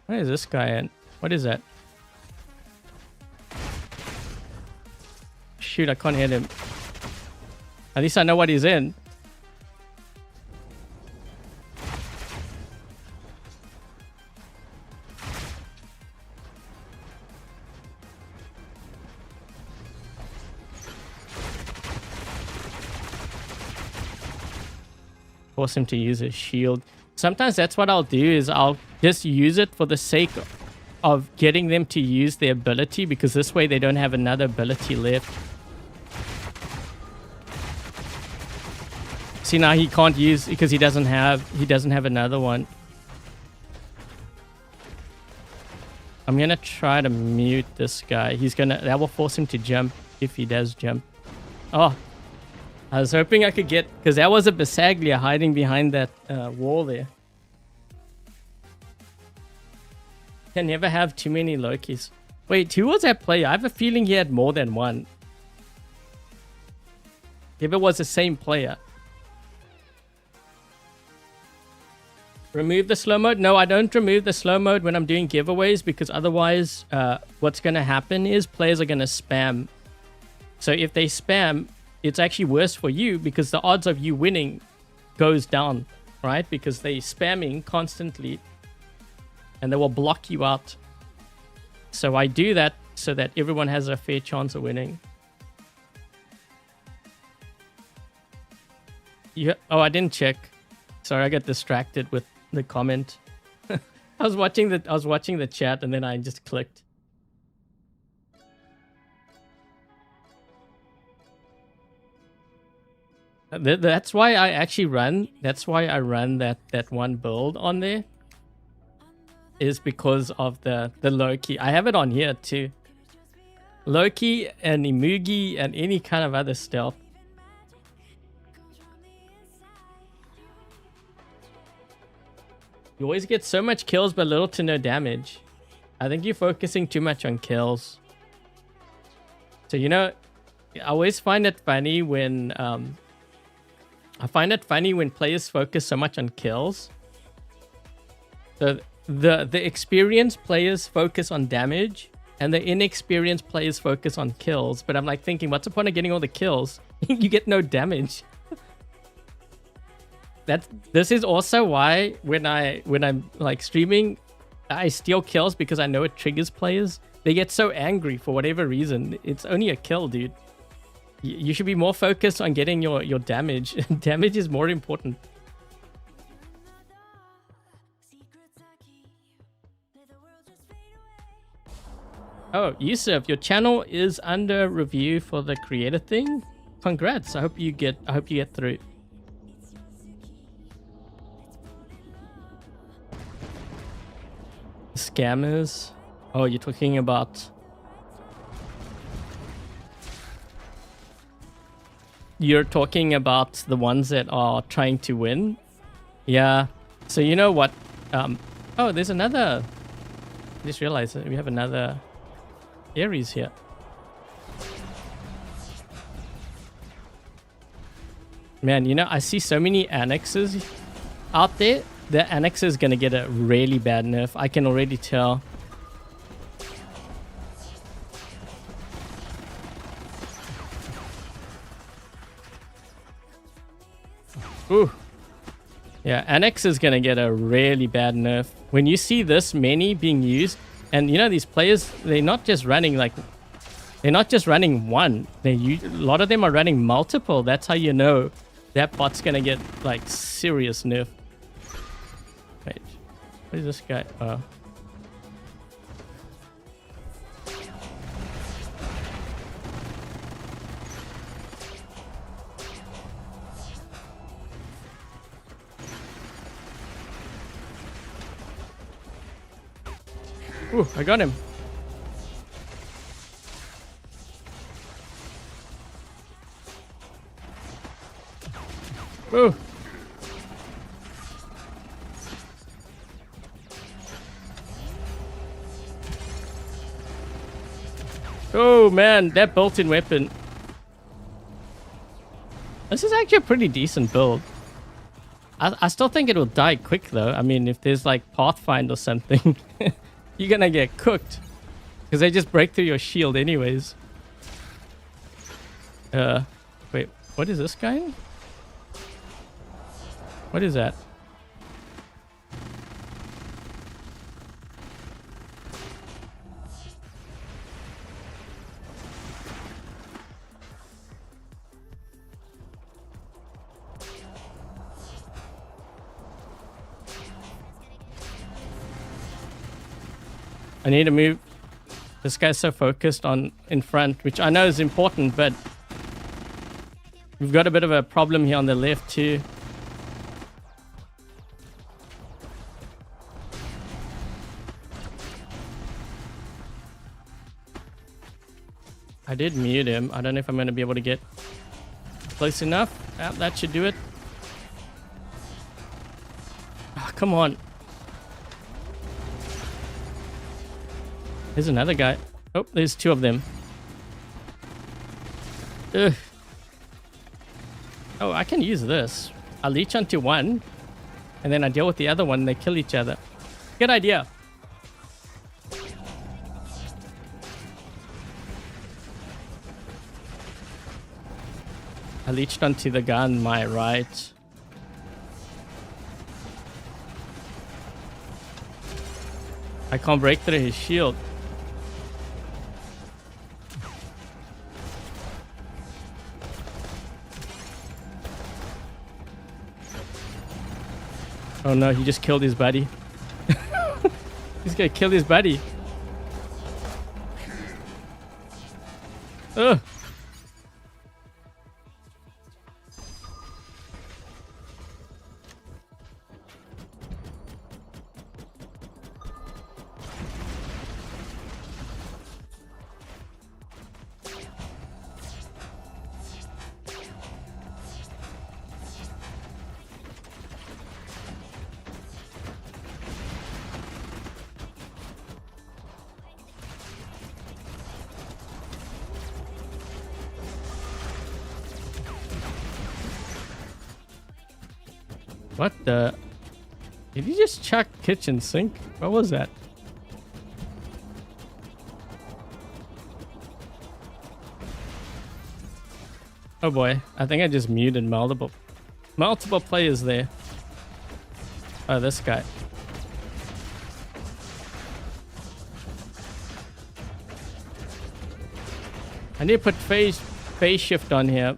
Where is this guy at? What is that? Shoot, I can't hit him. At least I know what he's in. force him to use his shield. Sometimes that's what I'll do, is I'll just use it for the sake of getting them to use their ability, because this way they don't have another ability left. See, now he can't use because he doesn't have another one. I'm gonna try to mute this guy. That will force him to jump if he does jump. Oh, I was hoping I could get, because that was a Bisaglia hiding behind that wall there. Can never have too many Lokis. Wait, who was that player? I have a feeling he had more than one. If it was the same player. Remove the slow mode? No, I don't remove the slow mode when I'm doing giveaways, because otherwise what's going to happen is players are going to spam. So if they spam, it's actually worse for you, because the odds of you winning goes down, right? Because they're spamming constantly and they will block you out. So I do that so that everyone has a fair chance of winning. Oh, I didn't check. Sorry, I got distracted with the comment. I was watching the chat and then I just clicked. That's why I actually run. That's why I run that one build on there. Is because of the Loki. I have it on here too. Loki and Imugi and any kind of other stealth. You always get so much kills but little to no damage. I think you're focusing too much on kills. So, you know, I always find it funny when players focus so much on kills. So the experienced players focus on damage and the inexperienced players focus on kills. But I'm like thinking, what's the point of getting all the kills? You get no damage. This is also why when I'm like streaming, I steal kills, because I know it triggers players. They get so angry for whatever reason. It's only a kill, dude. You should be more focused on getting your damage. Damage is more important. Oh, Yusuf, your channel is under review for the creator thing. Congrats. I hope you get through. Scammers. Oh, you're talking about... You're talking about the ones that are trying to win? Yeah. So you know what? Oh, there's another... I just realized that we have another Ares here. Man, you know, I see so many annexes out there. The annex is going to get a really bad nerf. I can already tell. Ooh. Yeah, annex is going to get a really bad nerf. When you see this many being used, and you know, these players, they're not just running one. A lot of them are running multiple. That's how you know that bot's going to get like serious nerf. Wait, what is this guy? Oh. Ooh, I got him. Ooh. Oh man, that built-in weapon. This is actually a pretty decent build. I still think it will die quick though. I mean, if there's like Pathfind or something, you're gonna get cooked. Because they just break through your shield anyways. Wait, what is this guy? What is that? I need to move. This guy's so focused on in front, which I know is important, but we've got a bit of a problem here on the left too. I did mute him. I don't know if I'm going to be able to get close enough. That should do it. Oh, come on. There's another guy. Oh, there's two of them. Ugh. Oh, I can use this. I leech onto one, and then I deal with the other one, and they kill each other. Good idea. I leeched onto the guy on my right. I can't break through his shield. Oh no, he just killed his buddy. He's gonna kill his buddy. Ugh. What the? Did he just chuck kitchen sink? What was that? Oh boy, I think I just muted multiple players there. Oh, this guy. I need to put phase shift on here.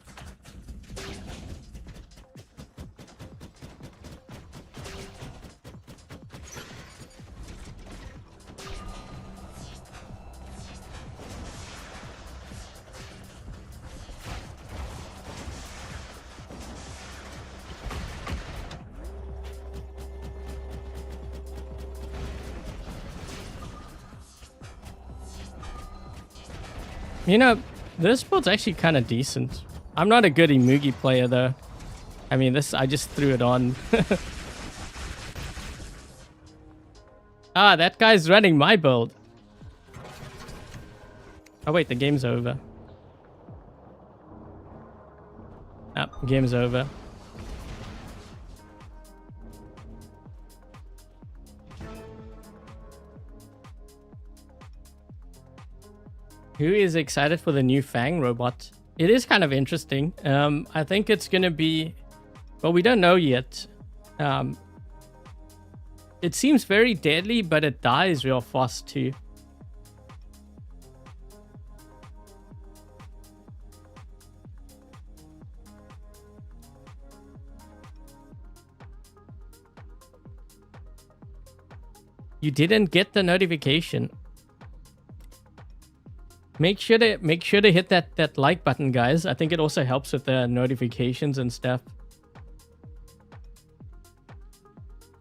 You know, this build's actually kind of decent. I'm not a good Imugi player though. I mean, I just threw it on. Ah, that guy's running my build. Oh wait, the game's over. Ah, game's over. Who is excited for the new Fang robot? It is kind of interesting. I think it's going to be... Well, we don't know yet. It seems very deadly, but it dies real fast too. You didn't get the notification. Make sure to hit that like button, guys. I think it also helps with the notifications and stuff.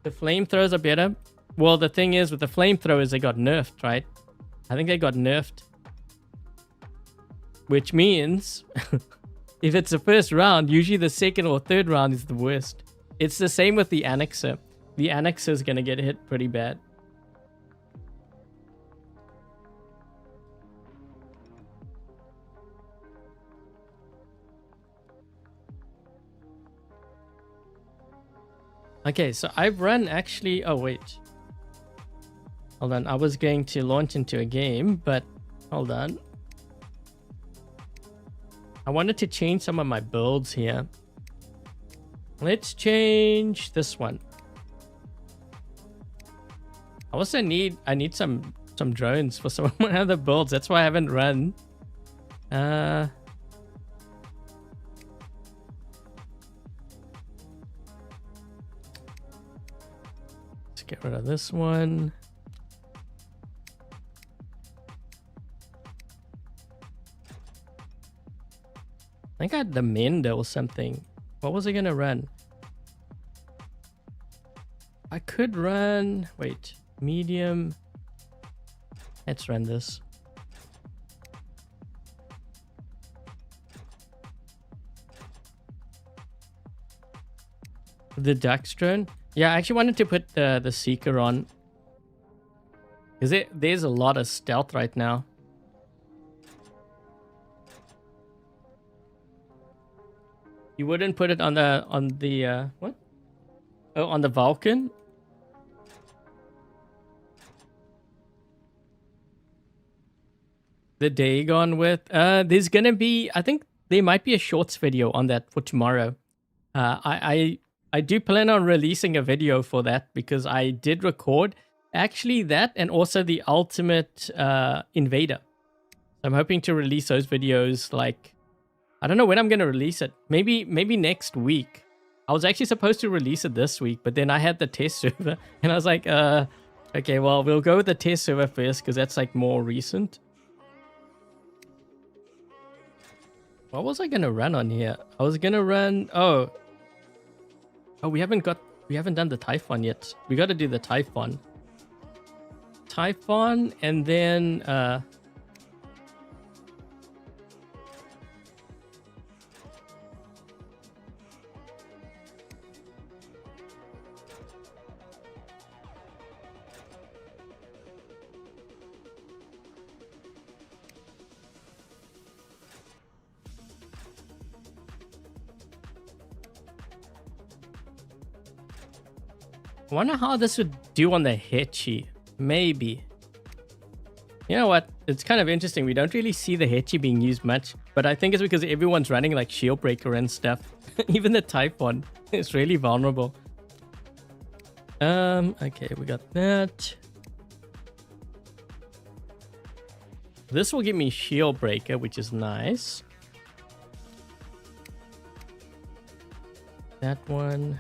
The flamethrowers are better. Well, the thing is with the flamethrowers, they got nerfed, right? I think they got nerfed. Which means if it's the first round, usually the second or third round is the worst. It's the same with the Annexer. The Annexer is going to get hit pretty bad. Okay, so I've run actually... Oh, wait. Hold on. I was going to launch into a game, but hold on. I wanted to change some of my builds here. Let's change this one. I also need some drones for some of my other builds. That's why I haven't run. Get rid of this one. think I had the Mender or something. What was I gonna run? I could run... Wait. Medium. Let's run this. The Dux drone? Yeah, I actually wanted to put the Seeker on. Because there's a lot of stealth right now. You wouldn't put it on the what? Oh, on the Vulcan? The Dagon with there's gonna be, I think there might be a shorts video on that for tomorrow. I do plan on releasing a video for that because I did record actually that and also the Ultimate Invader. I'm hoping to release those videos, like, I don't know when I'm going to release it. Maybe next week. I was actually supposed to release it this week, but then I had the test server and I was like, okay, well, we'll go with the test server first because that's like more recent. What was I going to run on here? I was going to run, oh, we haven't done the Typhon yet. We got to do the Typhon. Typhon, and then I wonder how this would do on the Hetchy. Maybe. You know what? It's kind of interesting. We don't really see the Hetchy being used much, but I think it's because everyone's running like Shield Breaker and stuff. Even the Typhon is really vulnerable. Okay, we got that. This will give me Shield Breaker, which is nice. That one.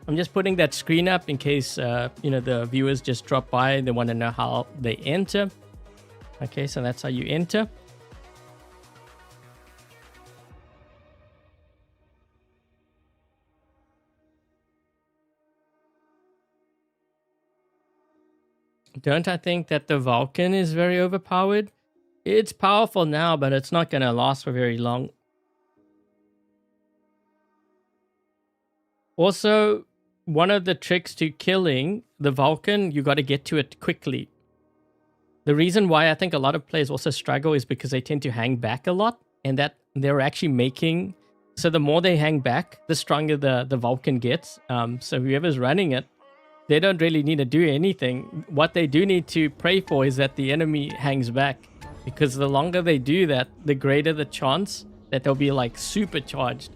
I'm just putting that screen up in case, you know, the viewers just drop by. They want to know how they enter. Okay, so that's how you enter. Don't I think that the Vulcan is very overpowered? It's powerful now, but it's not going to last for very long. Also, one of the tricks to killing the Vulcan, you got to get to it quickly. The reason why I think a lot of players also struggle is because they tend to hang back a lot, and that they're actually making... So the more they hang back, the stronger the Vulcan gets. So whoever's running it, they don't really need to do anything. What they do need to pray for is that the enemy hangs back. Because the longer they do that, the greater the chance that they'll be like supercharged.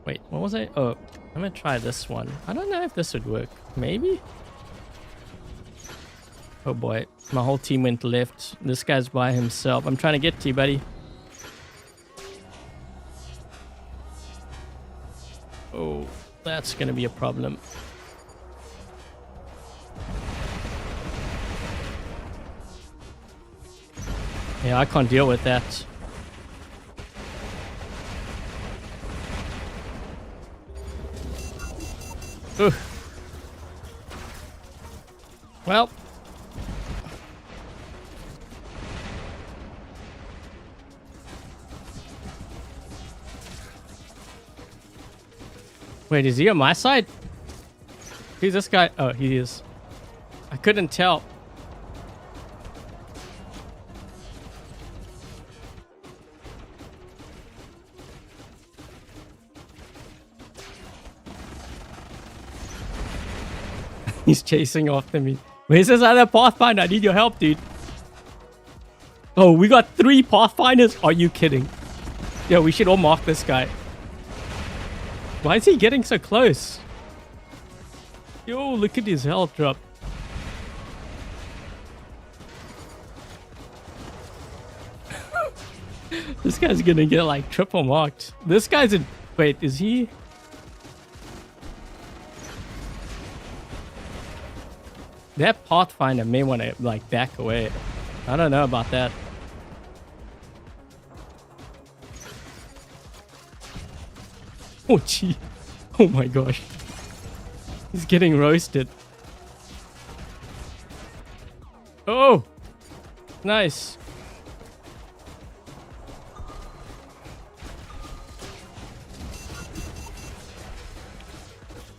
Wait, what was I? Oh, I'm gonna try this one. I don't know if this would work. Maybe? Oh boy, my whole team went left. This guy's by himself. I'm trying to get to you, buddy. Oh, that's gonna be a problem. Yeah, I can't deal with that. Ugh. Well. Wait, is he on my side? Who's this guy? Oh, he is. I couldn't tell. He's chasing after me. Where's this other Pathfinder? I need your help, dude. Oh, we got 3 Pathfinders? Are you kidding? Yo, we should all mark this guy. Why is he getting so close? Yo, look at his health drop. This guy's gonna get like triple marked. This guy's a... Wait, is he... That Pathfinder may want to like back away. I don't know about that. Oh gee. Oh my gosh. He's getting roasted. Oh! Nice.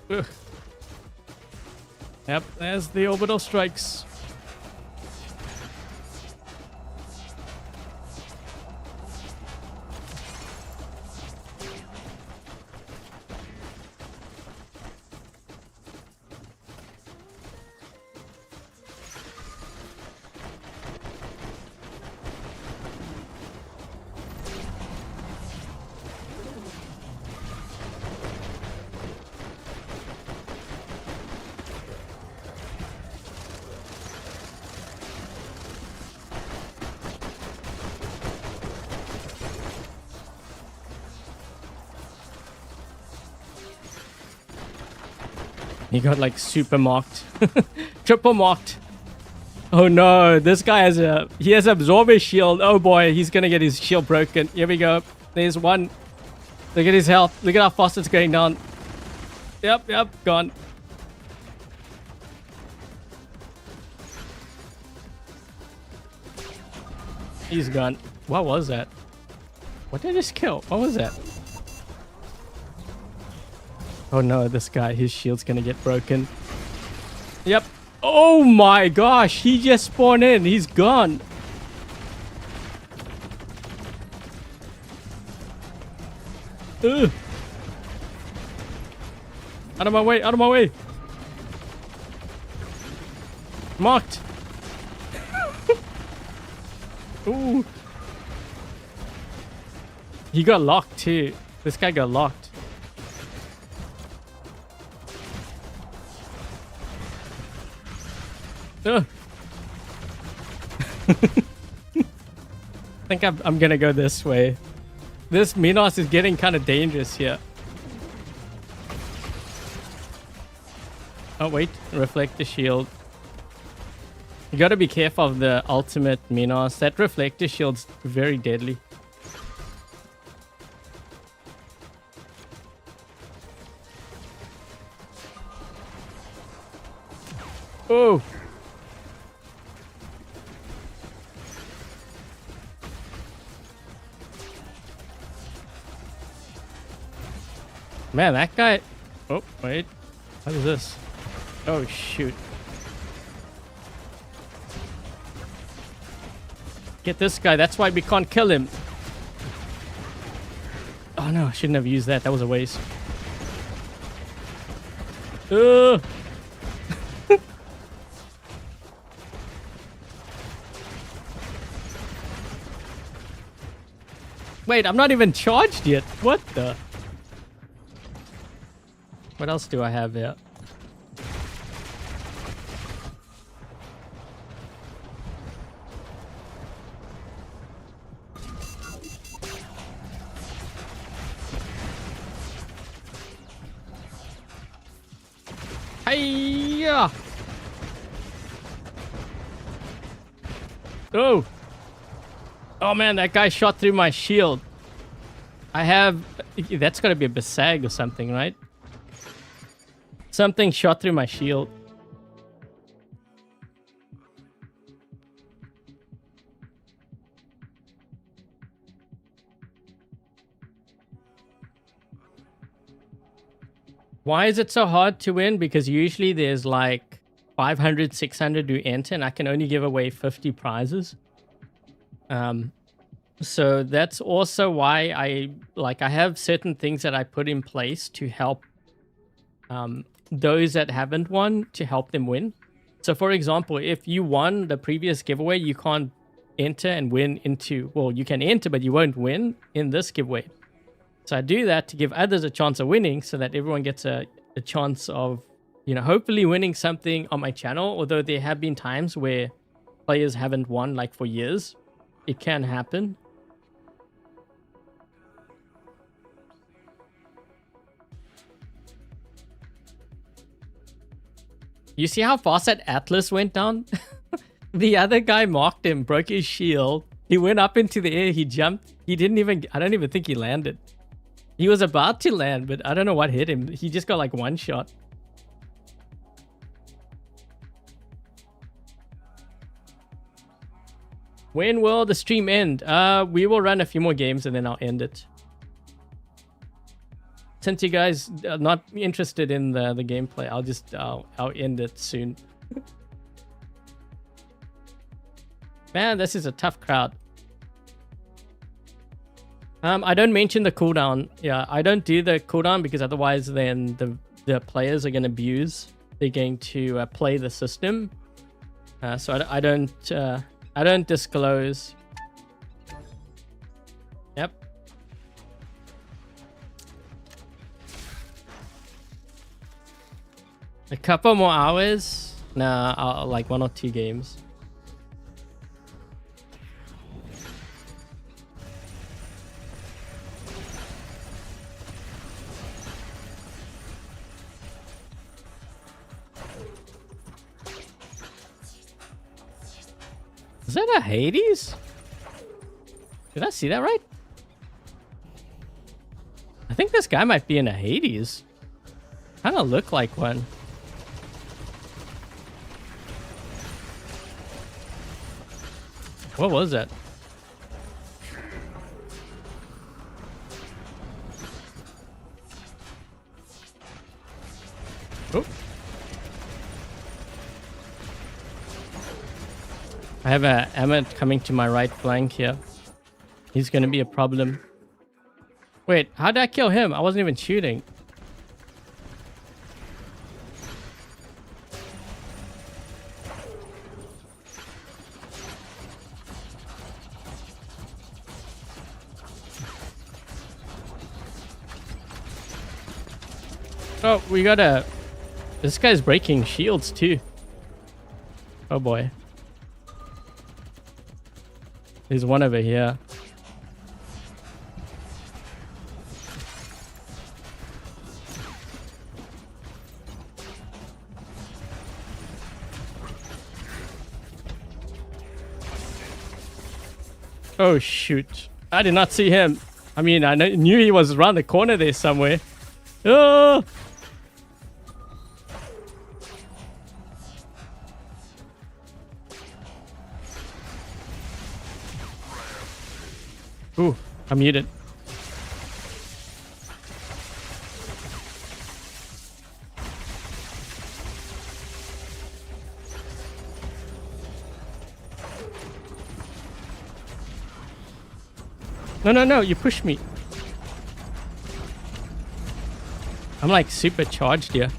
Ugh. Yep, there's the orbital strikes. He got like super marked. Triple marked. Oh no, this guy has he has absorber shield. Oh boy, he's gonna get his shield broken. Here we go. There's one. Look at his health. Look at how fast it's going down. Yep, gone. He's gone. What was that? What did I just kill? What was that? Oh no, this guy, his shield's gonna get broken. Yep. Oh my gosh, he just spawned in. He's gone. Ugh. Out of my way, out of my way. Marked. Ooh. He got locked too. This guy got locked. I think I'm gonna go this way. This Minos is getting kind of dangerous here. Oh wait, reflector shield. You gotta be careful of the ultimate Minos. That reflector shield's very deadly. Oh! Man, that guy... Oh, wait. What is this? Oh, shoot. Get this guy. That's why we can't kill him. Oh, no. I shouldn't have used that. That was a waste. Wait, I'm not even charged yet. What the... What else do I have here? Hiya! Oh! Oh man, that guy shot through my shield. I have... That's gotta be a Besag or something, right? Something shot through my shield. Why is it so hard to win? Because usually there's like 500, 600 who enter and I can only give away 50 prizes. So that's also why I have certain things that I put in place to help those that haven't won, to help them win. So for example, if you won the previous giveaway, you can't enter and win into, well, you can enter, but you won't win in this giveaway. So I do that to give others a chance of winning so that everyone gets a chance of, you know, hopefully winning something on my channel. Although there have been times where players haven't won like for years. It can happen. You see how fast that Atlas went down? The other guy marked him, broke his shield. He went up into the air, he jumped. He didn't even, I don't even think he landed. He was about to land, but I don't know what hit him. He just got like one shot. When will the stream end? We will run a few more games and then I'll end it. Since you guys are not interested in the gameplay, I'll end it soon. Man, this is a tough crowd. I don't mention the cooldown. Yeah, I don't do the cooldown because otherwise then the players are going to abuse. They're going to play the system. So I don't disclose. Yep. A couple more hours. Nah, like 1 or 2 games. Is that a Hades? Did I see that right? I think this guy might be in a Hades. Kind of look like one. What was that? Oh. I have a Emmet coming to my right flank here. He's going to be a problem. Wait, how did I kill him? I wasn't even shooting. Oh, we got a... This guy's breaking shields too. Oh boy. There's one over here. Oh shoot. I did not see him. I mean, I knew he was around the corner there somewhere. Oh! Ooh, I'm muted. No, you pushed me. I'm like super charged here.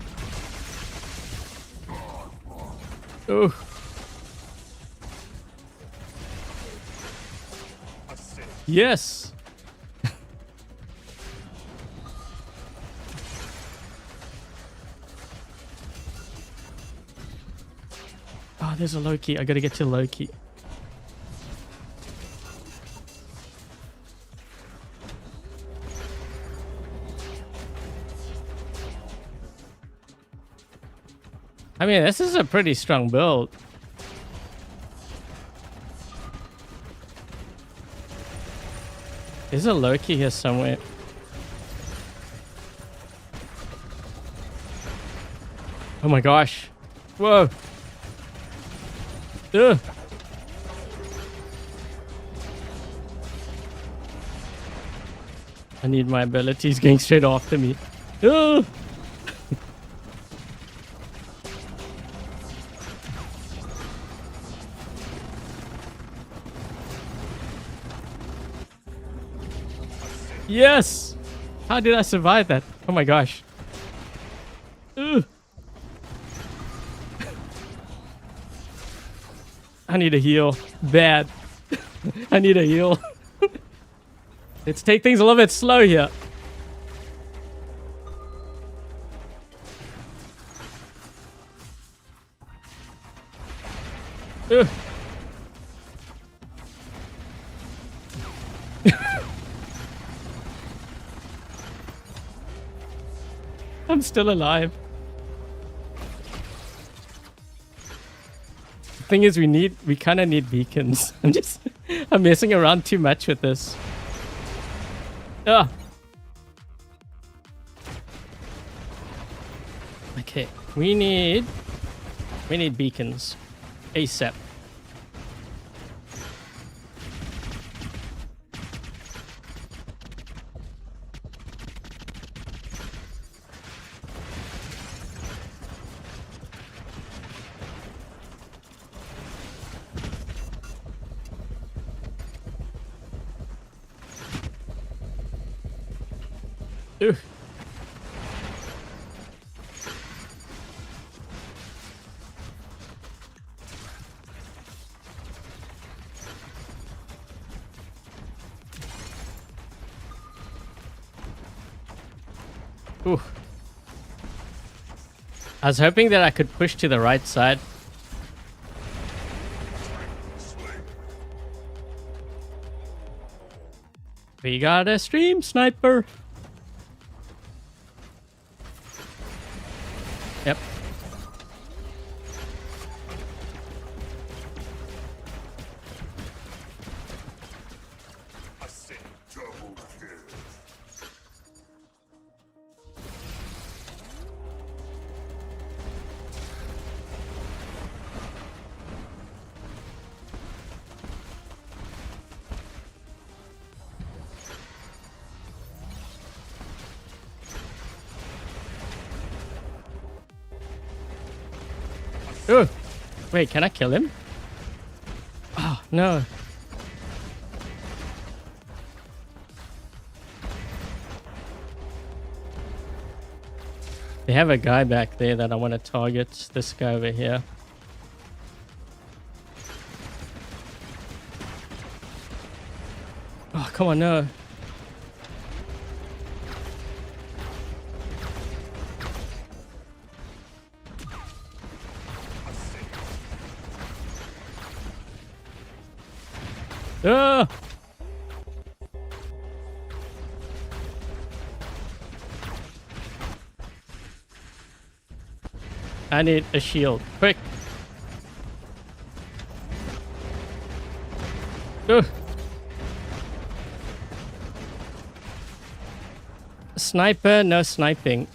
Oh. Yes. Oh, there's a Loki. I gotta get to Loki. I mean, this is a pretty strong build. There's a Loki here somewhere. Oh my gosh. Whoa. Ugh. I need my abilities going straight after me. Ugh. Yes! How did I survive that? Oh my gosh. Ugh. I need a heal. Bad. I need a heal. Let's take things a little bit slow here. Ugh. I'm still alive. Thing is, we kind of need beacons. I'm messing around too much with this. Ah. Okay, we need beacons ASAP. Ooh. Ooh. I was hoping that I could push to the right side. We got a stream sniper. Yep. Oh, wait, can I kill him? Oh, no. They have a guy back there that I want to target. This guy over here. Oh, come on, no. Ah! I need a shield. Quick. Ugh. Sniper, no sniping.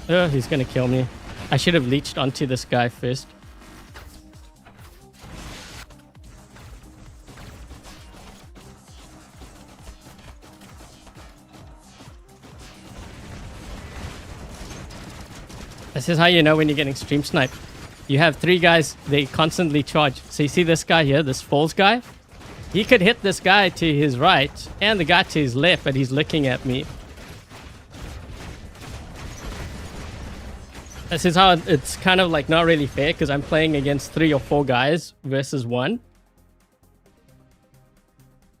Oh, he's gonna kill me. I should have leeched onto this guy first. This is how you know when you're getting stream sniped. You have three guys, they constantly charge. So you see this guy here, this falls guy? He could hit this guy to his right and the guy to his left, but he's looking at me. This is how it's kind of like not really fair because I'm playing against 3 or 4 guys versus 1.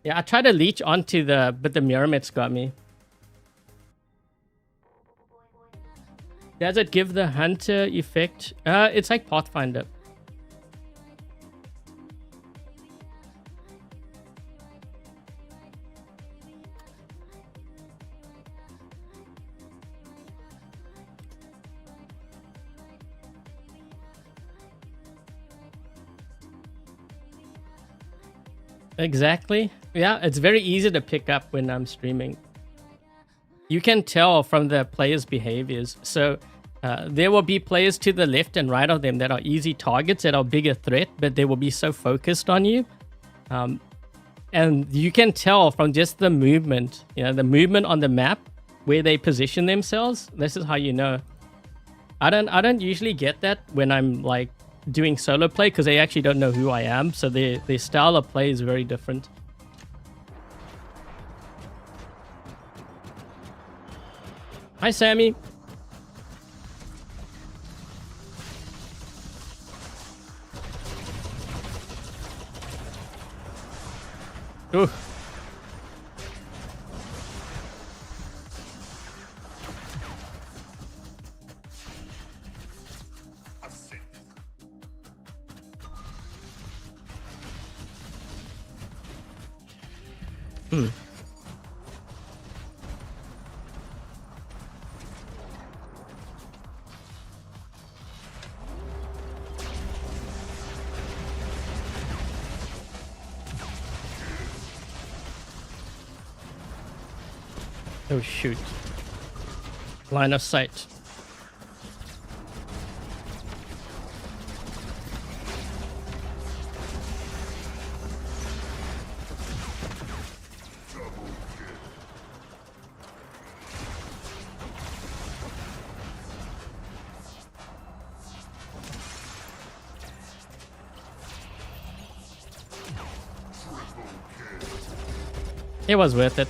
Yeah, I tried to leech onto but the Miramit's got me. Does it give the hunter effect? It's like Pathfinder. Exactly. Yeah, it's very easy to pick up when I'm streaming. You can tell from the players' behaviors. So there will be players to the left and right of them that are easy targets, that are bigger threat, but they will be so focused on you. And you can tell from just the movement, the movement on the map, where they position themselves. This is how you know. I don't usually get that when I'm like doing solo play because they actually don't know who I am. So their style of play is very different. Hi, Sammy. Ooh. Oh shoot. Line of sight. It was worth it.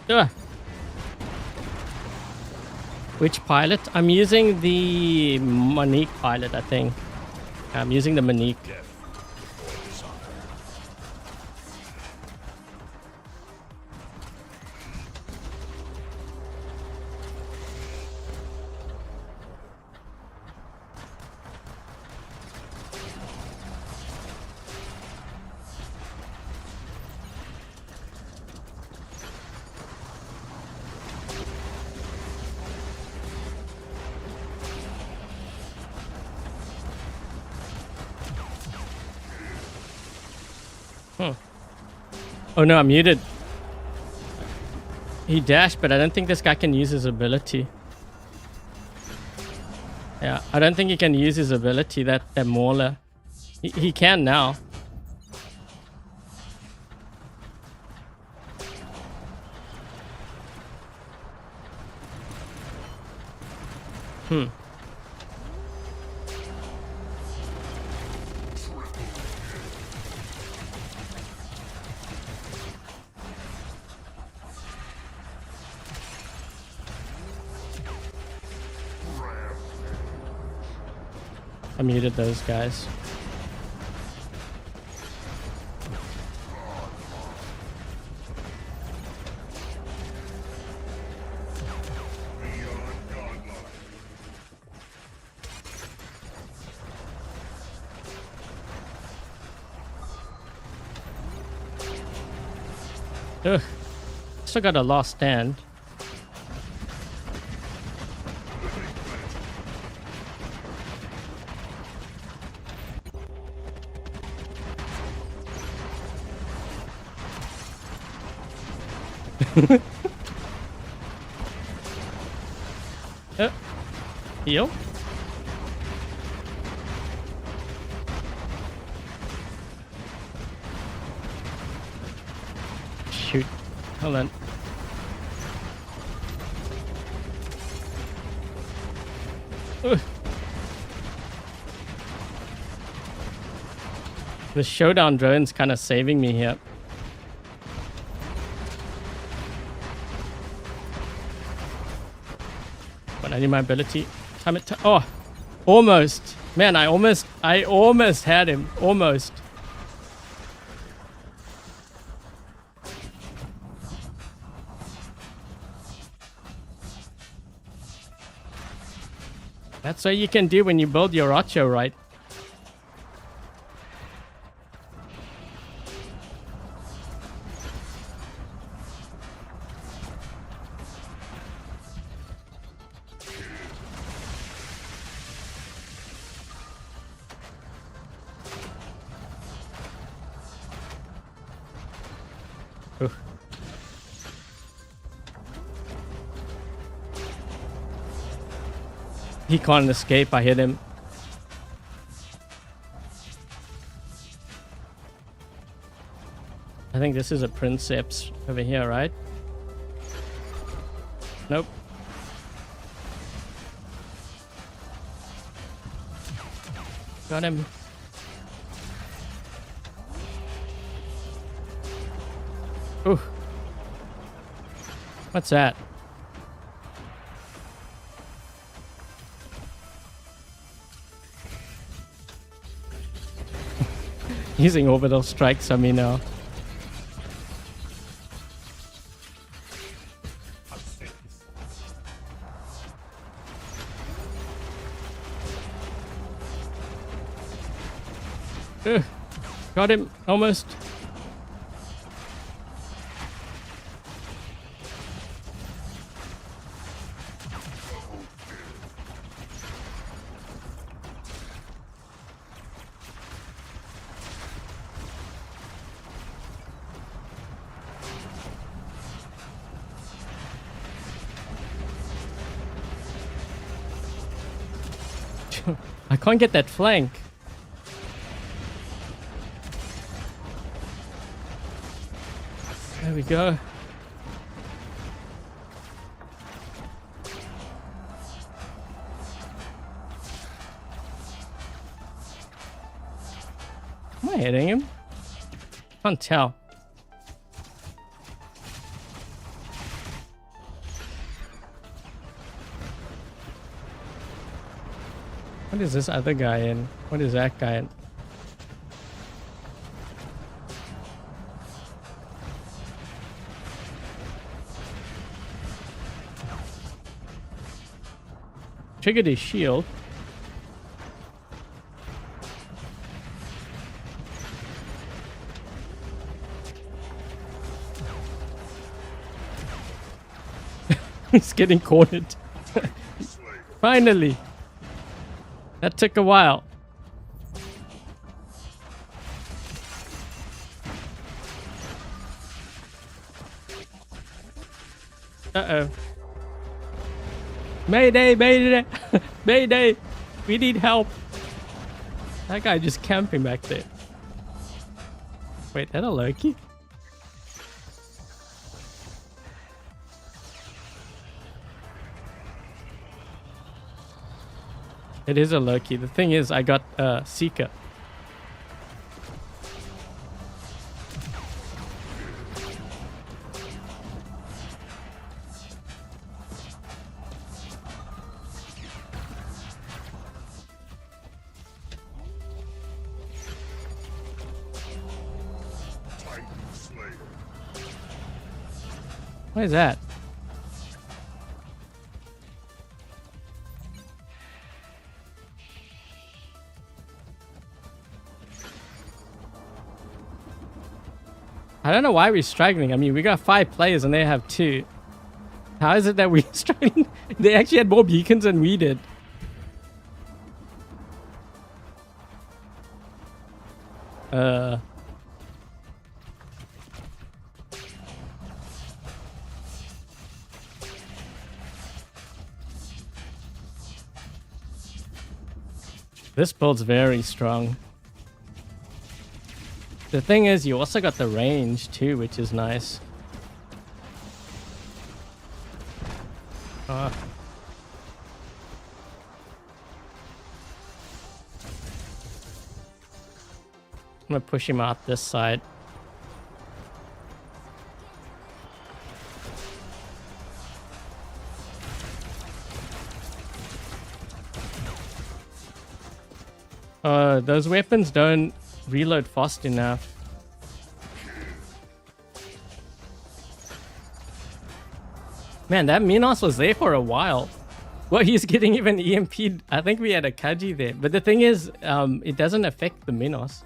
Ugh. Which pilot? I'm using the Monique pilot, I think. I'm using the Monique. Oh no, I'm muted. He dashed, but I don't think this guy can use his ability. Yeah, I don't think he can use his ability, that Mauler. He can now. I muted those guys. Ugh. Still got a last stand. Heal. Shoot. Hold on. Ugh. The showdown drone's kind of saving me here. But I need my ability. Time it. Oh, almost. Man, I almost had him. Almost. That's what you can do when you build your Ocho right. He can't escape. I hit him. I think this is a Princeps over here, right? Nope. Got him. Ooh. What's that? Using orbital strikes on me now. Got him, almost. I can't get that flank. There we go. Am I hitting him? Can't tell. What is this other guy in? What is that guy in? Triggered his shield. He's getting cornered. Finally. That took a while. Uh-oh. Mayday, mayday, mayday. We need help. That guy just camping back there. Wait, that a Loki? It is a Loki. The thing is, I got Seeker. What is that? I don't know why we're struggling. I mean, we got 5 players and they have 2. How is it that we're struggling? They actually had more beacons than we did. This build's very strong. The thing is, you also got the range too, which is nice. I'm gonna push him out this side. Those weapons don't reload fast enough. Man, that Minos was there for a while. Well, he's getting even EMP'd. I think we had a Kaji there. But the thing is, it doesn't affect the Minos.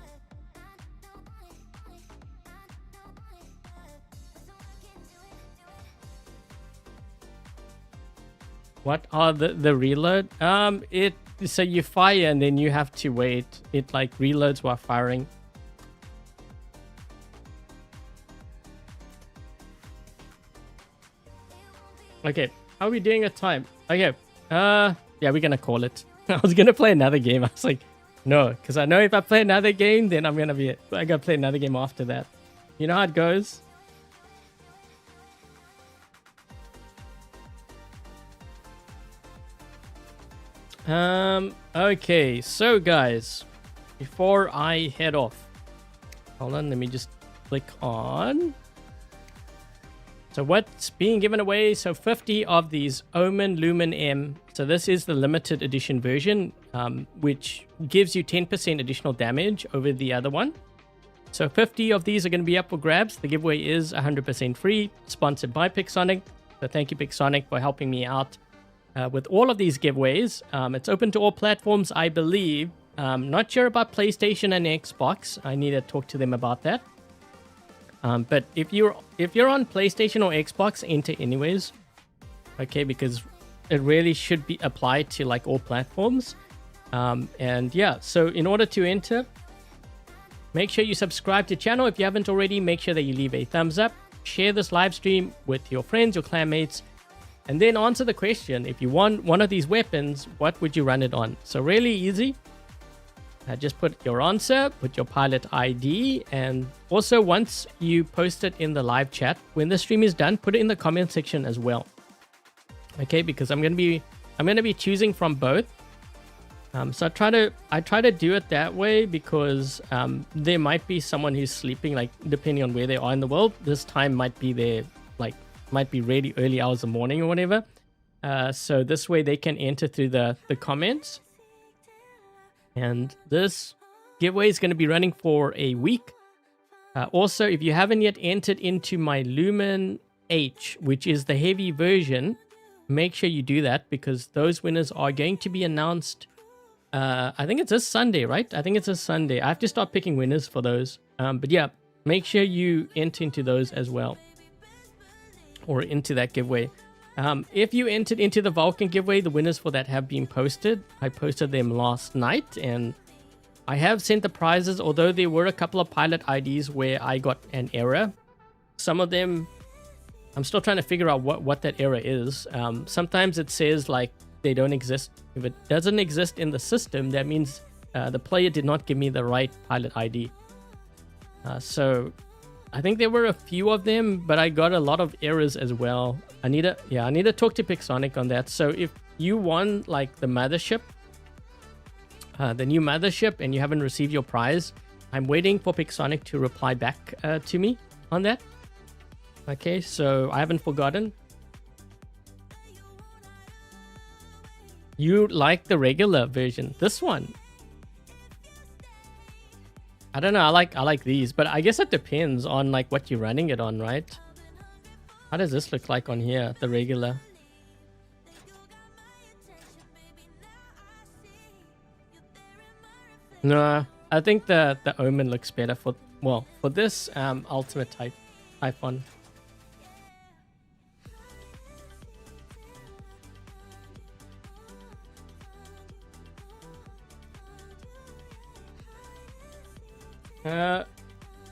What are the reload? So you fire and then you have to wait. It like reloads while firing. Okay, how are we doing at time? Okay, yeah, we're gonna call it. I was gonna play another game. I was like, no, because I know if I play another game, then I gotta play another game after that. You know how it goes. Okay, so guys, before I head off, hold on, let me just click on. So what's being given away? So 50 of these Omen Lumen-M. So this is the limited edition version, which gives you 10% additional damage over the other one. So 50 of these are going to be up for grabs. The giveaway is 100% free, sponsored by Pixonic. So thank you, Pixonic, for helping me out with all of these giveaways. It's open to all platforms, I believe. Not sure about PlayStation and Xbox. I need to talk to them about that. But if you're on PlayStation or Xbox, enter anyways. Okay, because it really should be applied to like all platforms. And yeah, so in order to enter, make sure you subscribe to the channel. If you haven't already, make sure that you leave a thumbs up. Share this live stream with your friends, your clanmates. And then answer the question, if you want one of these weapons, what would you run it on? So really easy. Just put your answer, put your pilot ID, and also once you post it in the live chat, when the stream is done, put it in the comment section as well. Okay, because I'm gonna be choosing from both. So I try to do it that way because there might be someone who's sleeping, like depending on where they are in the world. This time might be their might be really early hours of the morning or whatever. So this way they can enter through the comments. And this giveaway is going to be running for a week. Also, if you haven't yet entered into my Lumen-H, which is the heavy version, make sure you do that because those winners are going to be announced. I think it's this Sunday, right? I think it's this Sunday. I have to start picking winners for those. But yeah, make sure you enter into those as well. Or into that giveaway. If you entered into the Vulcan giveaway, the winners for that have been posted. I posted them last night and I have sent the prizes, although there were a couple of pilot IDs where I got an error. Some of them, I'm still trying to figure out what that error is. Sometimes it says like they don't exist. If it doesn't exist in the system, that means the player did not give me the right pilot ID. So I think there were a few of them, but I got a lot of errors as well. I need to talk to Pixonic on that. So if you won like the mothership, the new mothership, and you haven't received your prize, I'm waiting for Pixonic to reply back to me on that. Okay, so I haven't forgotten. You like the regular version, this one. I don't know, I like these, but I guess it depends on like what you're running it on, right? How does this look like on here, the regular? No, I think the Omen looks better for this ultimate type on.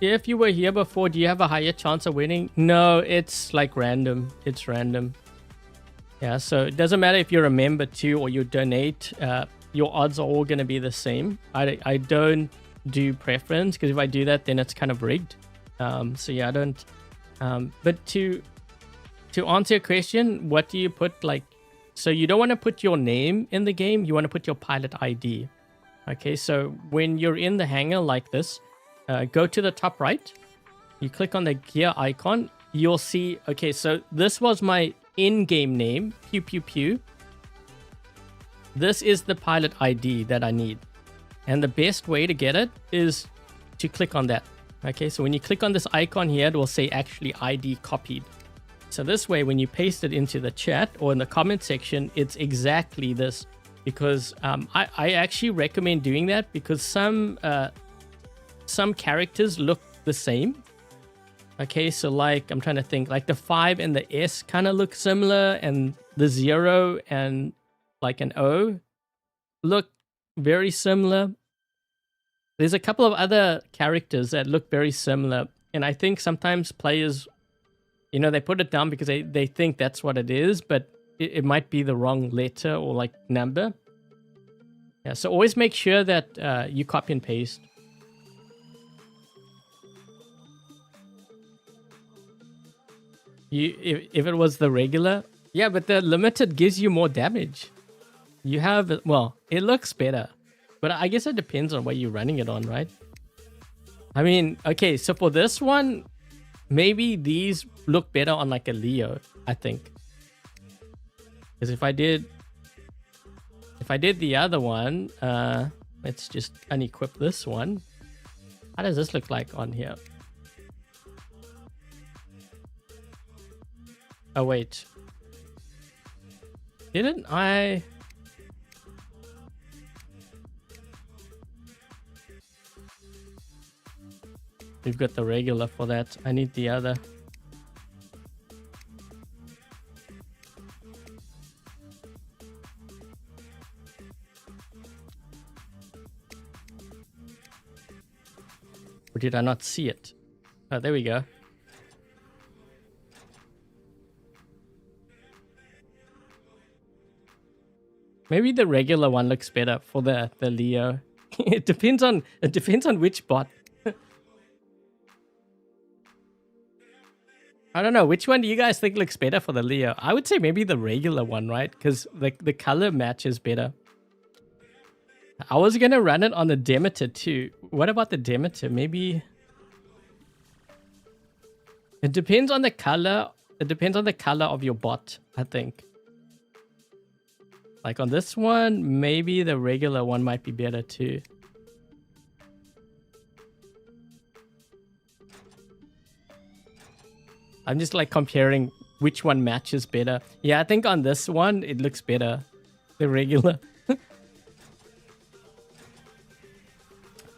If you were here before, do you have a higher chance of winning? No, it's like random. It's random. Yeah, so it doesn't matter if you're a member too or you donate. Your odds are all going to be the same. I don't do preference because if I do that, then it's kind of rigged. So yeah, I don't. But to answer your question, what do you put like? So you don't want to put your name in the game. You want to put your pilot ID. Okay, so when you're in the hangar like this, go to the top right. You click on the gear icon. You'll see, okay, so this was my in-game name, Pew Pew Pew. This is the pilot ID that I need. And the best way to get it is to click on that. Okay, so when you click on this icon here, it will say actually ID copied. So this way, when you paste it into the chat or in the comment section, it's exactly this. Because I actually recommend doing that because some characters look the same. Okay, so like I'm trying to think, like the 5 and the S kind of look similar, and the 0 and like an O look very similar. There's a couple of other characters that look very similar, and I think sometimes players, you know, they put it down because they think that's what it is, but it might be the wrong letter or like number. Yeah, so always make sure that you copy and paste. If it was the regular, yeah, but the limited gives you more damage. You have, well, it looks better, but I guess it depends on what you're running it on, right? I mean, okay, so for this one, maybe these look better on like a Leo, I think. Because if I did the other one, let's just unequip this one. How does this look like on here? Oh, wait. Didn't I? We've got the regular for that. I need the other. Or did I not see it? Oh, there we go. Maybe the regular one looks better for the Leo. It depends on which bot. I don't know, which one do you guys think looks better for the Leo? I would say maybe the regular one, right? Because the color matches better. I was gonna run it on the Demeter too. What about the Demeter? Maybe it depends on the color. It depends on the color of your bot, I think. Like on this one, maybe the regular one might be better too. I'm just like comparing which one matches better. Yeah, I think on this one, it looks better. The regular.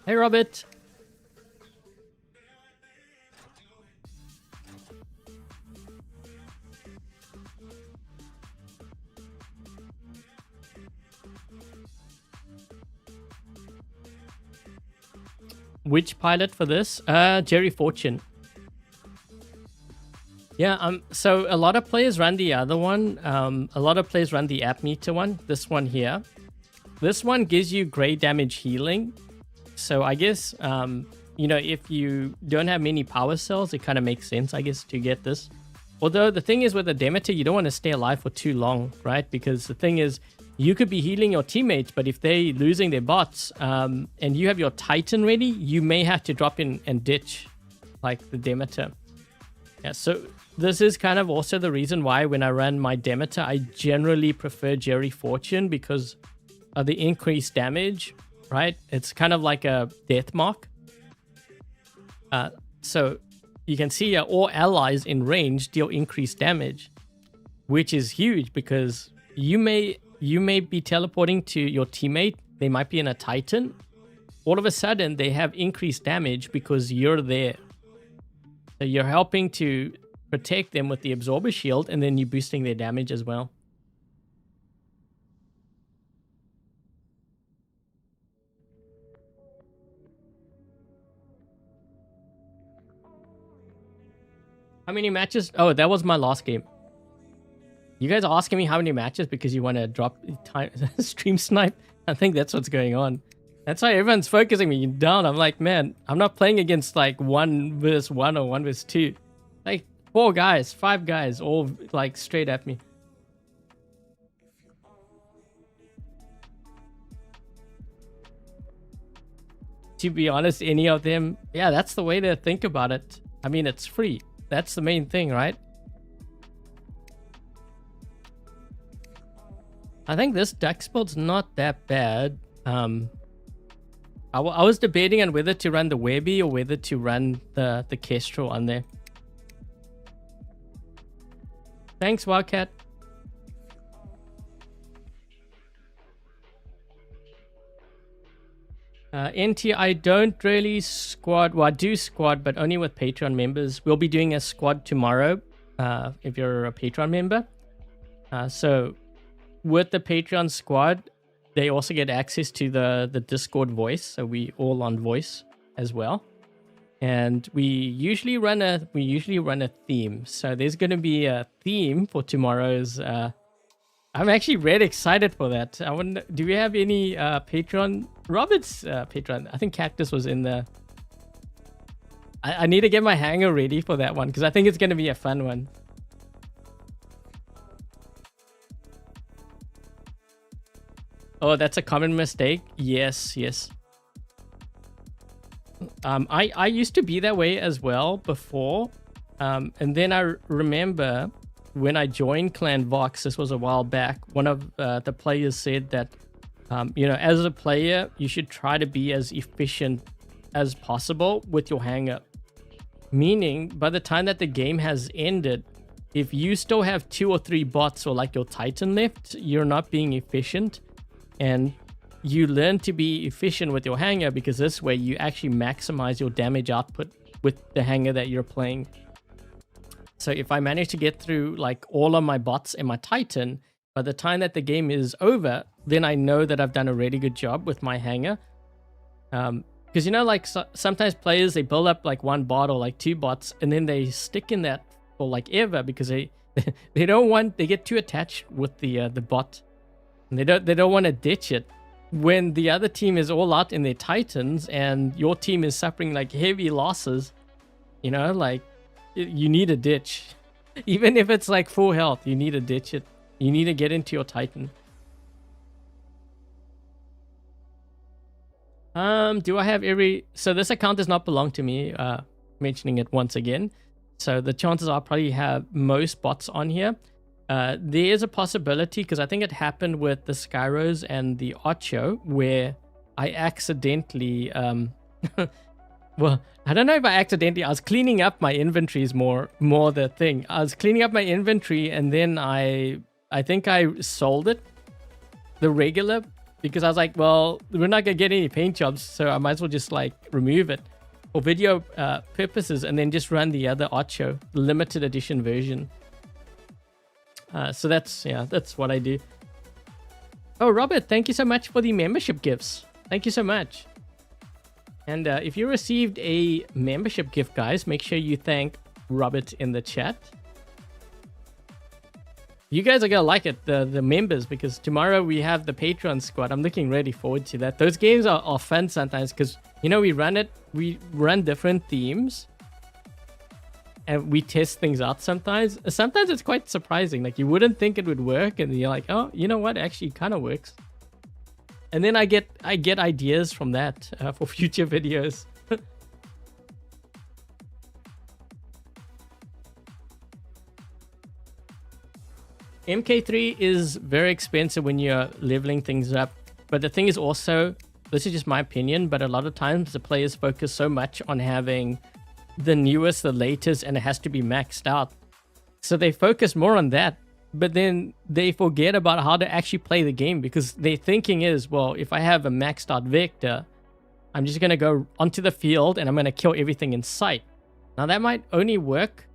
Hey, Robert. Which pilot for this? Jerry Fortune. Yeah, so a lot of players run the other one. A lot of players run the app meter one. This one here. This one gives you great damage healing. So I guess, you know, if you don't have many power cells, it kind of makes sense, I guess, to get this. Although the thing is with the Demeter, you don't want to stay alive for too long, right? Because the thing is, you could be healing your teammates, but if they're losing their bots and you have your Titan ready, you may have to drop in and ditch like the Demeter. Yeah, so this is kind of also the reason why when I run my Demeter, I generally prefer Jerry Fortune because of the increased damage, right? It's kind of like a death mark. So you can see all allies in range deal increased damage, which is huge because you may be teleporting to your teammate. They might be in a Titan. All of a sudden, they have increased damage because you're there. So you're helping to protect them with the Absorber Shield, and then you're boosting their damage as well. How many matches? Oh, that was my last game. You guys are asking me how many matches because you want to drop time stream snipe? I think that's what's going on. That's why everyone's focusing me down. I'm like, man, I'm not playing against like 1 versus 1 or 1 versus 2. Like 4 guys, 5 guys, all like straight at me. To be honest, any of them, yeah, that's the way to think about it. I mean, it's free. That's the main thing, right? I think this deck build's not that bad. I was debating on whether to run the Webby or whether to run the Kestrel on there. Thanks, Wildcat. NT, I don't really squad. Well, I do squad, but only with Patreon members. We'll be doing a squad tomorrow if you're a Patreon member. So with the Patreon squad, they also get access to the Discord voice. So we all on voice as well. And we usually run a theme. So there's going to be a theme for tomorrow's. I'm actually really excited for that. I wonder, do we have any Patreon? Robert's Patreon. I think Cactus was in there. I need to get my hanger ready for that one because I think it's going to be a fun one. Oh, that's a common mistake. Yes, yes. I used to be that way as well before. And then I remember when I joined Clan Vox, this was a while back, one of the players said that, you know, as a player, you should try to be as efficient as possible with your hanger. Meaning, by the time that the game has ended, if you still have 2 or 3 bots or like your Titan left, you're not being efficient. And you learn to be efficient with your hanger because this way you actually maximize your damage output with the hanger that you're playing. So if I manage to get through like all of my bots and my Titan, by the time that the game is over, then I know that I've done a really good job with my hanger. Because you know, like sometimes players, they build up like one bot or like two bots, and then they stick in that for like ever because they they get too attached with the bot, and they don't want to ditch it when the other team is all out in their Titans and your team is suffering like heavy losses. You know, like you need a ditch, even if it's like full health. You need to ditch it. You need to get into your Titan. Do I have every... So this account does not belong to me, mentioning it once again. So the chances are I probably have most bots on here. There is a possibility, because I think it happened with the Skyros and the Ocho, where I accidentally... well, I don't know if I accidentally... I was cleaning up my inventories more the thing. I was cleaning up my inventory, and then I think I sold it, the regular, because I was like, well, we're not going to get any paint jobs, so I might as well just like remove it for video purposes and then just run the other Ocho, the limited edition version. So that's what I do. Oh, Robert, thank you so much for the membership gifts. Thank you so much. And if you received a membership gift, guys, make sure you thank Robert in the chat. You guys are going to like it, the members, because tomorrow we have the Patreon squad. I'm looking really forward to that. Those games are fun sometimes because, you know, we run different themes and we test things out sometimes. Sometimes it's quite surprising. Like, you wouldn't think it would work, and you're like, oh, you know what? Actually, it kind of works. And then I get ideas from that for future videos. MK3 is very expensive when you're leveling things up. But the thing is also, this is just my opinion, but a lot of times the players focus so much on having the newest, the latest, and it has to be maxed out. So they focus more on that, but then they forget about how to actually play the game, because their thinking is, well, if I have a maxed out Vector, I'm just going to go onto the field and I'm going to kill everything in sight. Now that might only work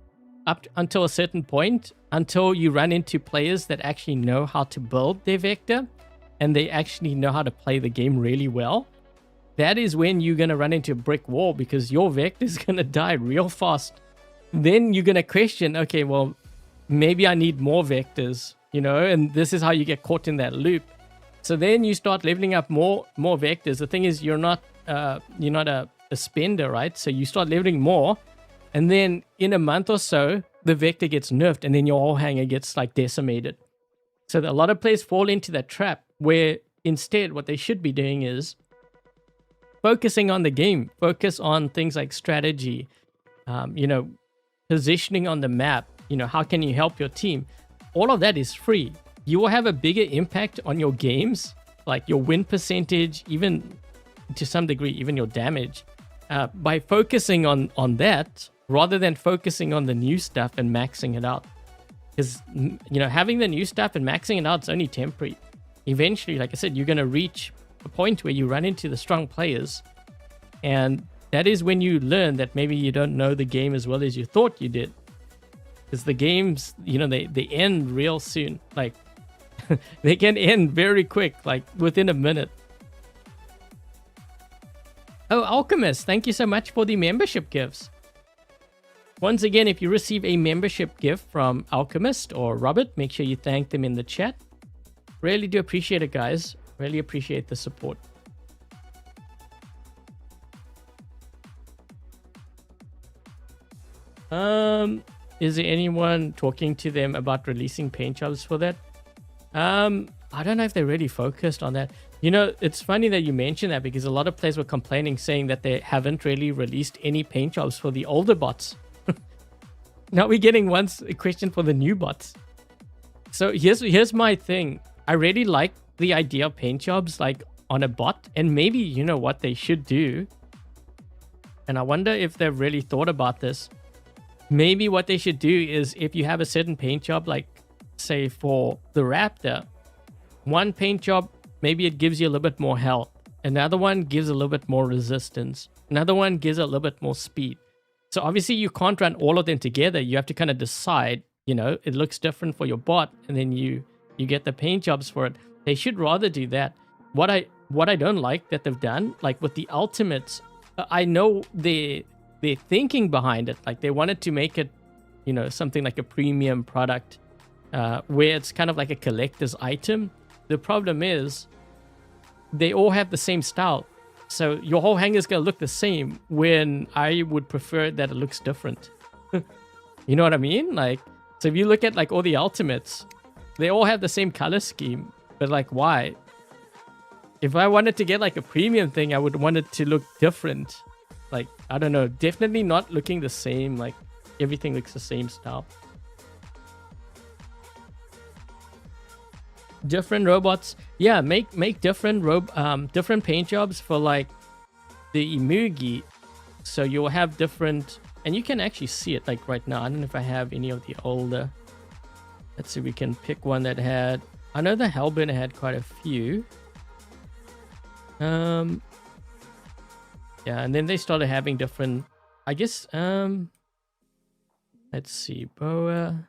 up until a certain point, until you run into players that actually know how to build their Vector and they actually know how to play the game really well. That is when you're going to run into a brick wall, because your Vector is going to die real fast. Then you're going to question, okay, well, maybe I need more Vectors, you know, and this is how you get caught in that loop. So then you start leveling up more Vectors. The thing is, you're not a spender, right? So you start leveling more, and then in a month or so, the Vector gets nerfed, and then your whole hanger gets like decimated. So a lot of players fall into that trap, where instead what they should be doing is focusing on the game, focus on things like strategy, positioning on the map, how can you help your team? All of that is free. You will have a bigger impact on your games, like your win percentage, even to some degree, even your damage, by focusing on that, rather than focusing on the new stuff and maxing it out. Because, having the new stuff and maxing it out is only temporary. Eventually, like I said, you're going to reach a point where you run into the strong players. And that is when you learn that maybe you don't know the game as well as you thought you did. Because the games, they end real soon. Like, they can end very quick, like within a minute. Oh, Alchemist, thank you so much for the membership gifts. Once again, if you receive a membership gift from Alchemist or Robert, make sure you thank them in the chat. Really do appreciate it, guys. Really appreciate the support. Is there anyone talking to them about releasing paint jobs for that? I don't know if they're really focused on that. It's funny that you mentioned that, because a lot of players were complaining, saying that they haven't really released any paint jobs for the older bots. Now we're getting a question for the new bots. So here's my thing. I really like the idea of paint jobs like on a bot, and maybe what they should do. And I wonder if they've really thought about this. Maybe what they should do is, if you have a certain paint job, like say for the Raptor, one paint job, maybe it gives you a little bit more health. Another one gives a little bit more resistance. Another one gives a little bit more speed. So obviously you can't run all of them together. You have to kind of decide, you know, it looks different for your bot, and then you get the paint jobs for it. They should rather do that. What I don't like that they've done, like with the ultimates, I know they're thinking behind it. Like they wanted to make it, you know, something like a premium product, where it's kind of like a collector's item. The problem is they all have the same style. So your whole hanger is going to look the same, when I would prefer that it looks different. You know what I mean? Like, so if you look at like all the ultimates, they all have the same color scheme, but like why? If I wanted to get like a premium thing, I would want it to look different. Like, I don't know, definitely not looking the same. Like everything looks the same style. Different robots, yeah, make different different paint jobs for like the Imugi, so you'll have different, and you can actually see it like right now. I don't know if I have any of the older. Let's see, we can pick one that had, I know the Hellburner had quite a few. Yeah, and then they started having different, I guess. Let's see, Boa.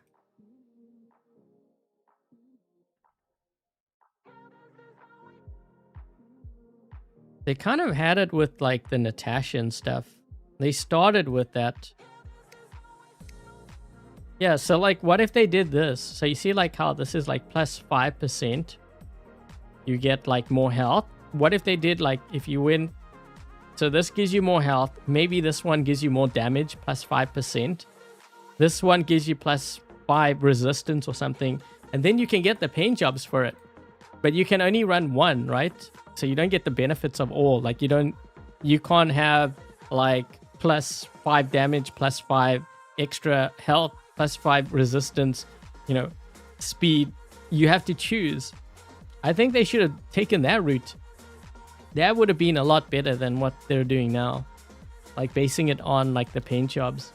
They kind of had it with like the Natasha and stuff. They started with that. Yeah, so like what if they did this? So you see like how this is like plus 5%. You get like more health. What if they did like, if you win, so this gives you more health. Maybe this one gives you more damage, plus 5%. This one gives you plus 5 resistance or something. And then you can get the paint jobs for it. But you can only run one, right? So you don't get the benefits of all. Like you can't have like plus 5 damage, plus 5 extra health, plus 5 resistance, you know, speed. You have to choose. I think they should have taken that route. That would have been a lot better than what they're doing now. Like basing it on like the paint jobs.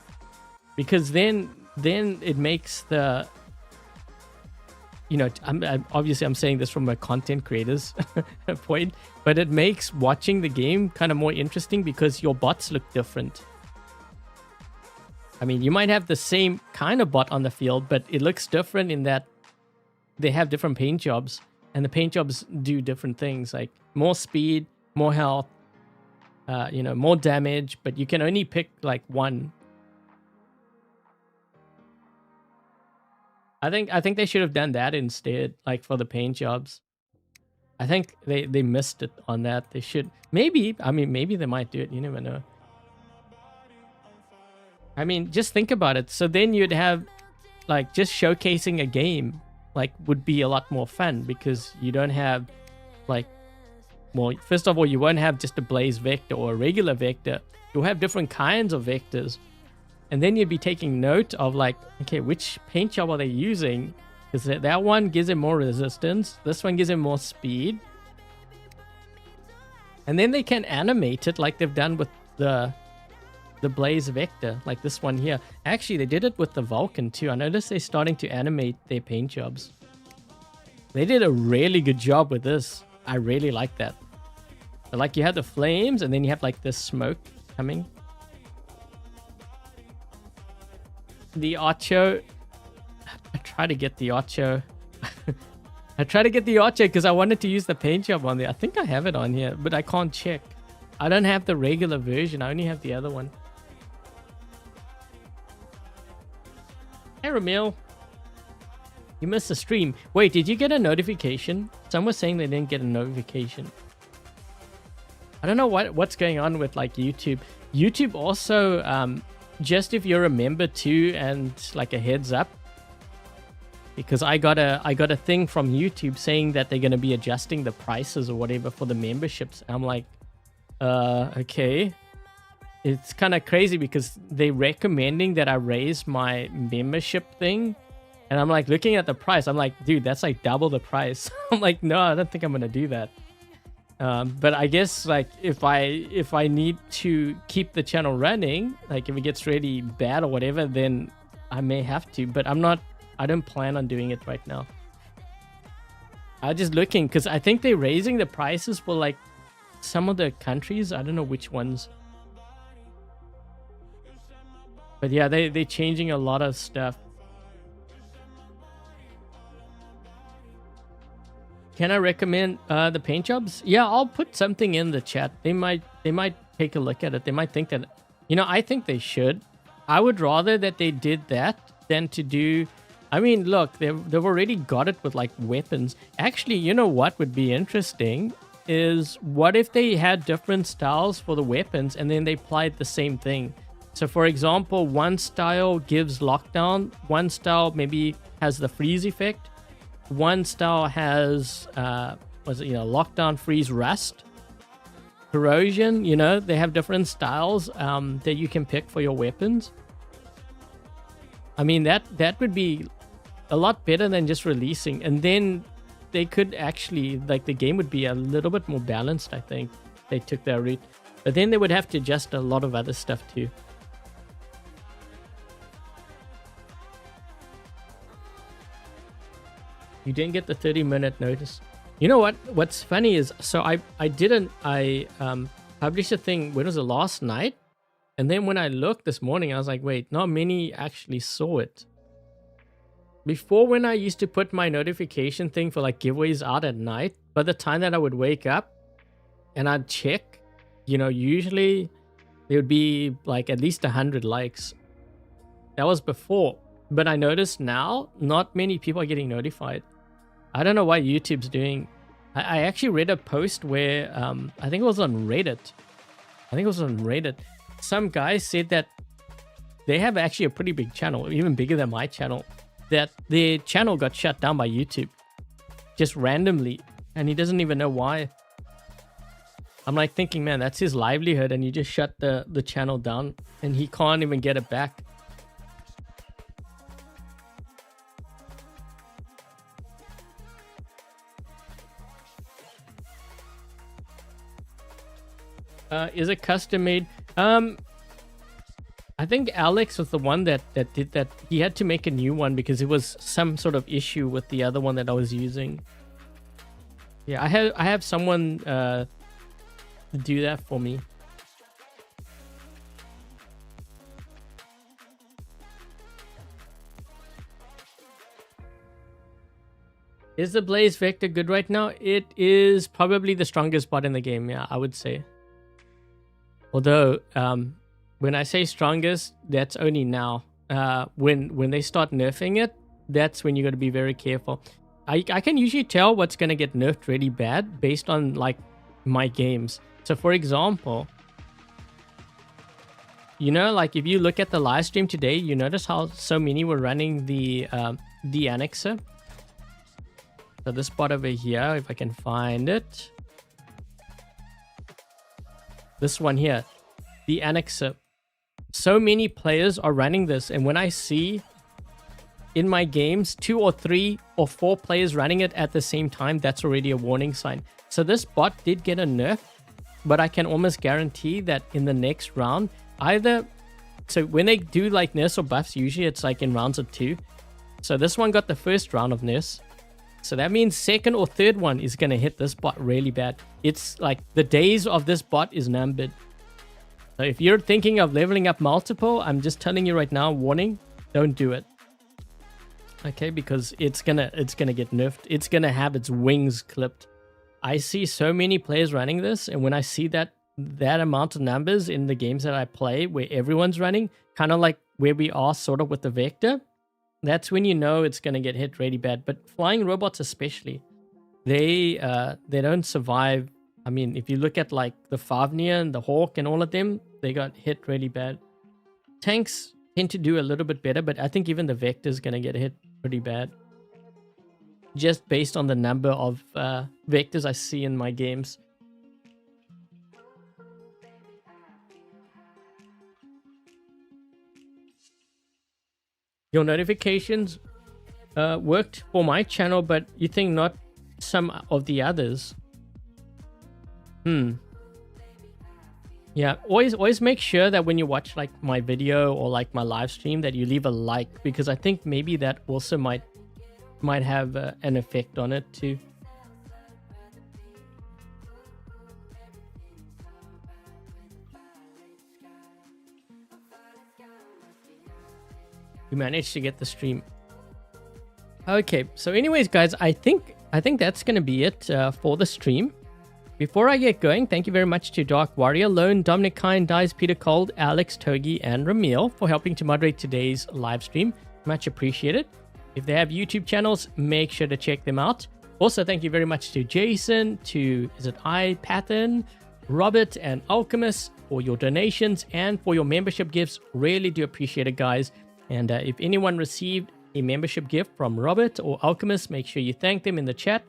Because then it makes the, you know, obviously I'm saying this from a content creator's point, but it makes watching the game kind of more interesting because your bots look different. I mean, you might have the same kind of bot on the field, but it looks different in that they have different paint jobs, and the paint jobs do different things, like more speed, more health, you know, more damage, but you can only pick like one. I think they should have done that instead, like for the paint jobs. I think they missed it on that. They should, maybe, I mean, maybe they might do it. You never know. I mean, just think about it. So then you'd have like just showcasing a game like would be a lot more fun, because you don't have like, well, first of all, you won't have just a blaze vector or a regular vector. You'll have different kinds of vectors. And then you'd be taking note of like, okay, which paint job are they using? Because that one gives him more resistance. This one gives him more speed. And then they can animate it like they've done with the Blaze Vector, like this one here. Actually, they did it with the Vulcan too. I noticed they're starting to animate their paint jobs. They did a really good job with this. I really like that. So like you have the flames, and then you have like this smoke coming. The Ocho, I try to get the Ocho. I try to get the Ocho because I wanted to use the paint job on there. I think I have it on here, but I can't check. I don't have the regular version. I only have the other one. Hey, Ramil. You missed the stream. Wait, did you get a notification? Some were saying they didn't get a notification. I don't know what's going on with like YouTube. YouTube also, just if you're a member too, and like a heads up, because I got a thing from YouTube saying that they're going to be adjusting the prices or whatever for the memberships. I'm like, okay. It's kind of crazy because they're recommending that I raise my membership thing. And I'm like looking at the price. I'm like, dude, that's like double the price. I'm like, no, I don't think I'm going to do that. But I guess like if I need to keep the channel running, like if it gets really bad or whatever, then I may have to. But I don't plan on doing it right now. I'm just looking because I think they're raising the prices for like some of the countries. I don't know which ones. But yeah, they're changing a lot of stuff. Can I recommend the paint jobs? Yeah, I'll put something in the chat. They might take a look at it. They might think that, you know, I think they should. I would rather that they did that than to do. I mean, look, they've already got it with like weapons. Actually, you know what would be interesting is what if they had different styles for the weapons and then they applied the same thing. So for example, one style gives lockdown, one style maybe has the freeze effect, one style has lockdown, freeze, rust, corrosion. You know, they have different styles that you can pick for your weapons. I mean, that would be a lot better than just releasing, and then they could actually, like, the game would be a little bit more balanced. I think they took that route, but then they would have to adjust a lot of other stuff too. You didn't get the 30-minute notice. You know what? What's funny is, so I published a thing, when was it, last night? And then when I looked this morning, I was like, wait, not many actually saw it. Before, when I used to put my notification thing for like giveaways out at night, by the time that I would wake up and I'd check, you know, usually there would be like at least 100 likes. That was before. But I noticed now, not many people are getting notified. I don't know why YouTube's doing. I actually read a post where, I think it was on Reddit. Some guy said that they have actually a pretty big channel, even bigger than my channel, that their channel got shut down by YouTube just randomly, and he doesn't even know why. I'm like thinking, man, that's his livelihood, and you just shut the channel down and he can't even get it back. Is it custom made? I think Alex was the one that did that. He had to make a new one because it was some sort of issue with the other one that I was using. Yeah, I have someone do that for me. Is the Blaze Vector good right now? It is probably the strongest bot in the game, yeah, I would say. Although, when I say strongest, that's only now. When they start nerfing it, that's when you got to be very careful. I can usually tell what's going to get nerfed really bad based on like my games. So for example, you know, like if you look at the live stream today, you notice how so many were running the annexer. So this bot over here, if I can find it. This one here, the annexer. So many players are running this, and when I see in my games 2 or 3 or 4 players running it at the same time, that's already a warning sign. So this bot did get a nerf, but I can almost guarantee that in the next round, so when they do like nerfs or buffs, usually it's like in rounds of 2. So this one got the first round of nerfs. So that means second or third one is going to hit this bot really bad. It's like the days of this bot is numbered. So if you're thinking of leveling up multiple, I'm just telling you right now, warning, don't do it. Okay, because it's gonna get nerfed. It's gonna have its wings clipped. I see so many players running this, and when I see that amount of numbers in the games that I play where everyone's running, kind of like where we are sort of with the Vector, that's when you know it's gonna get hit really bad. But flying robots especially, they don't survive. I mean, if you look at like the Favnia and the Hawk and all of them, they got hit really bad. Tanks tend to do a little bit better, but I think even the Vector is going to get hit pretty bad. Just based on the number of Vectors I see in my games. Your notifications worked for my channel, but you think not some of the others? Yeah, always make sure that when you watch like my video or like my live stream that you leave a like, because I think maybe that also might have an effect on it too. we managed to get the stream. Okay, so anyways, guys, I think that's going to be it for the stream. Before I get going, thank you very much to Dark Warrior, Lone, Dominic Kine, Dies, Peter Cold, Alex, Togi, and Ramil for helping to moderate today's live stream. Much appreciated. If they have YouTube channels, make sure to check them out. Also, thank you very much to Jason, to Patton, Robert, and Alchemist for your donations and for your membership gifts. Really do appreciate it, guys. And if anyone received a membership gift from Robert or Alchemist, make sure you thank them in the chat.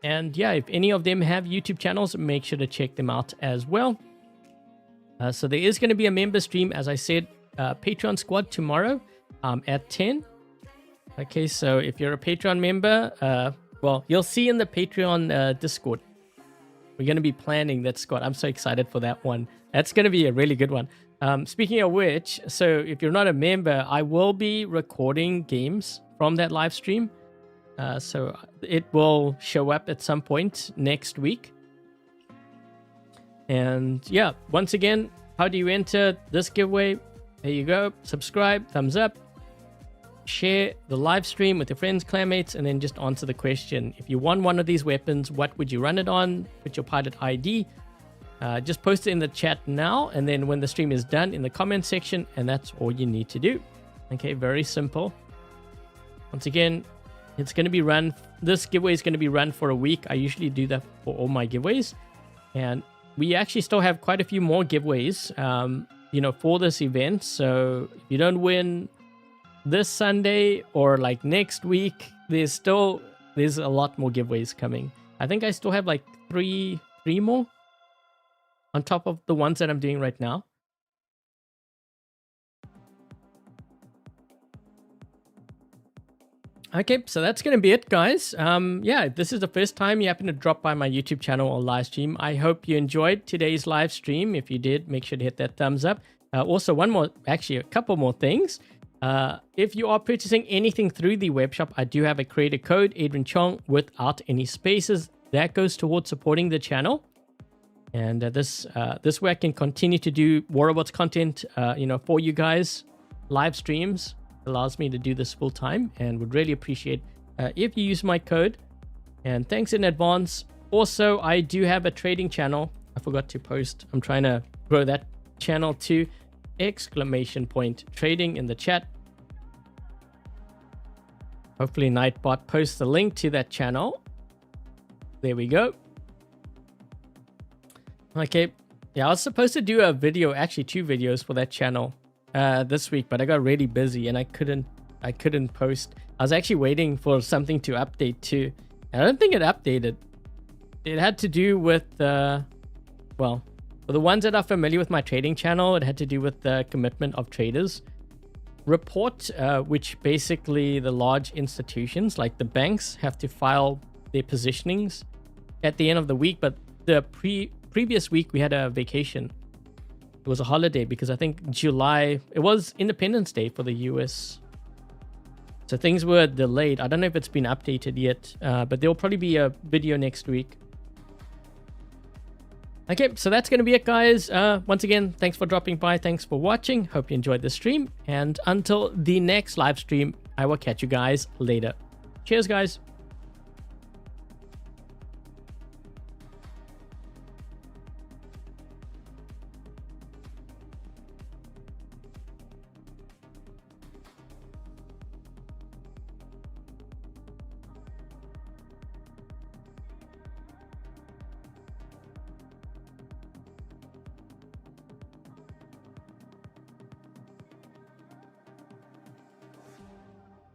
And yeah, if any of them have YouTube channels, make sure to check them out as well. So there is going to be a member stream, as I said, Patreon squad tomorrow at 10. Okay, so if you're a Patreon member, well, you'll see in the Patreon Discord. We're going to be planning that squad. I'm so excited for that one. That's going to be a really good one. Speaking of which, so if you're not a member, I will be recording games from that live stream. So it will show up at some point next week. And yeah, once again, how do you enter this giveaway? There you go. Subscribe, thumbs up, share the live stream with your friends, clanmates, and then just answer the question. If you want one of these weapons, what would you run it on? Put your pilot ID. Just post it in the chat now, and then when the stream is done, in the comment section, and that's all you need to do. Okay, very simple. Once again, it's going to be run. This giveaway is going to be run for a week. I usually do that for all my giveaways, and we actually still have quite a few more giveaways, for this event. So if you don't win this Sunday or like next week, there's a lot more giveaways coming. I think I still have like three more on top of the ones that I'm doing right now. Okay, so that's going to be it, guys. Yeah, if this is the first time you happen to drop by my YouTube channel or live stream, I hope you enjoyed today's live stream. If you did, make sure to hit that thumbs up. Also, a couple more things. If you are purchasing anything through the web shop, I do have a creator code, Adrian Chong, without any spaces. That goes towards supporting the channel. And this way I can continue to do War Robots content, for you guys. Live streams allows me to do this full time, and would really appreciate if you use my code. And thanks in advance. Also, I do have a trading channel. I forgot to post. I'm trying to grow that channel to ! Trading in the chat. Hopefully Nightbot posts the link to that channel. There we go. Okay, yeah, I was supposed to do a video, actually 2 videos for that channel this week, but I got really busy and I couldn't post. I was actually waiting for something to update too. I don't think it updated. It had to do with well, for the ones that are familiar with my trading channel, it had to do with the commitment of traders report, which basically the large institutions like the banks have to file their positionings at the end of the week. But the previous week we had a vacation. It was a holiday because I think July, it was Independence Day for the US. So things were delayed. I don't know if it's been updated yet, but there'll probably be a video next week. Okay, so that's going to be it, guys. Once again, thanks for dropping by. Thanks for watching. Hope you enjoyed the stream. And until the next live stream, I will catch you guys later. Cheers, guys.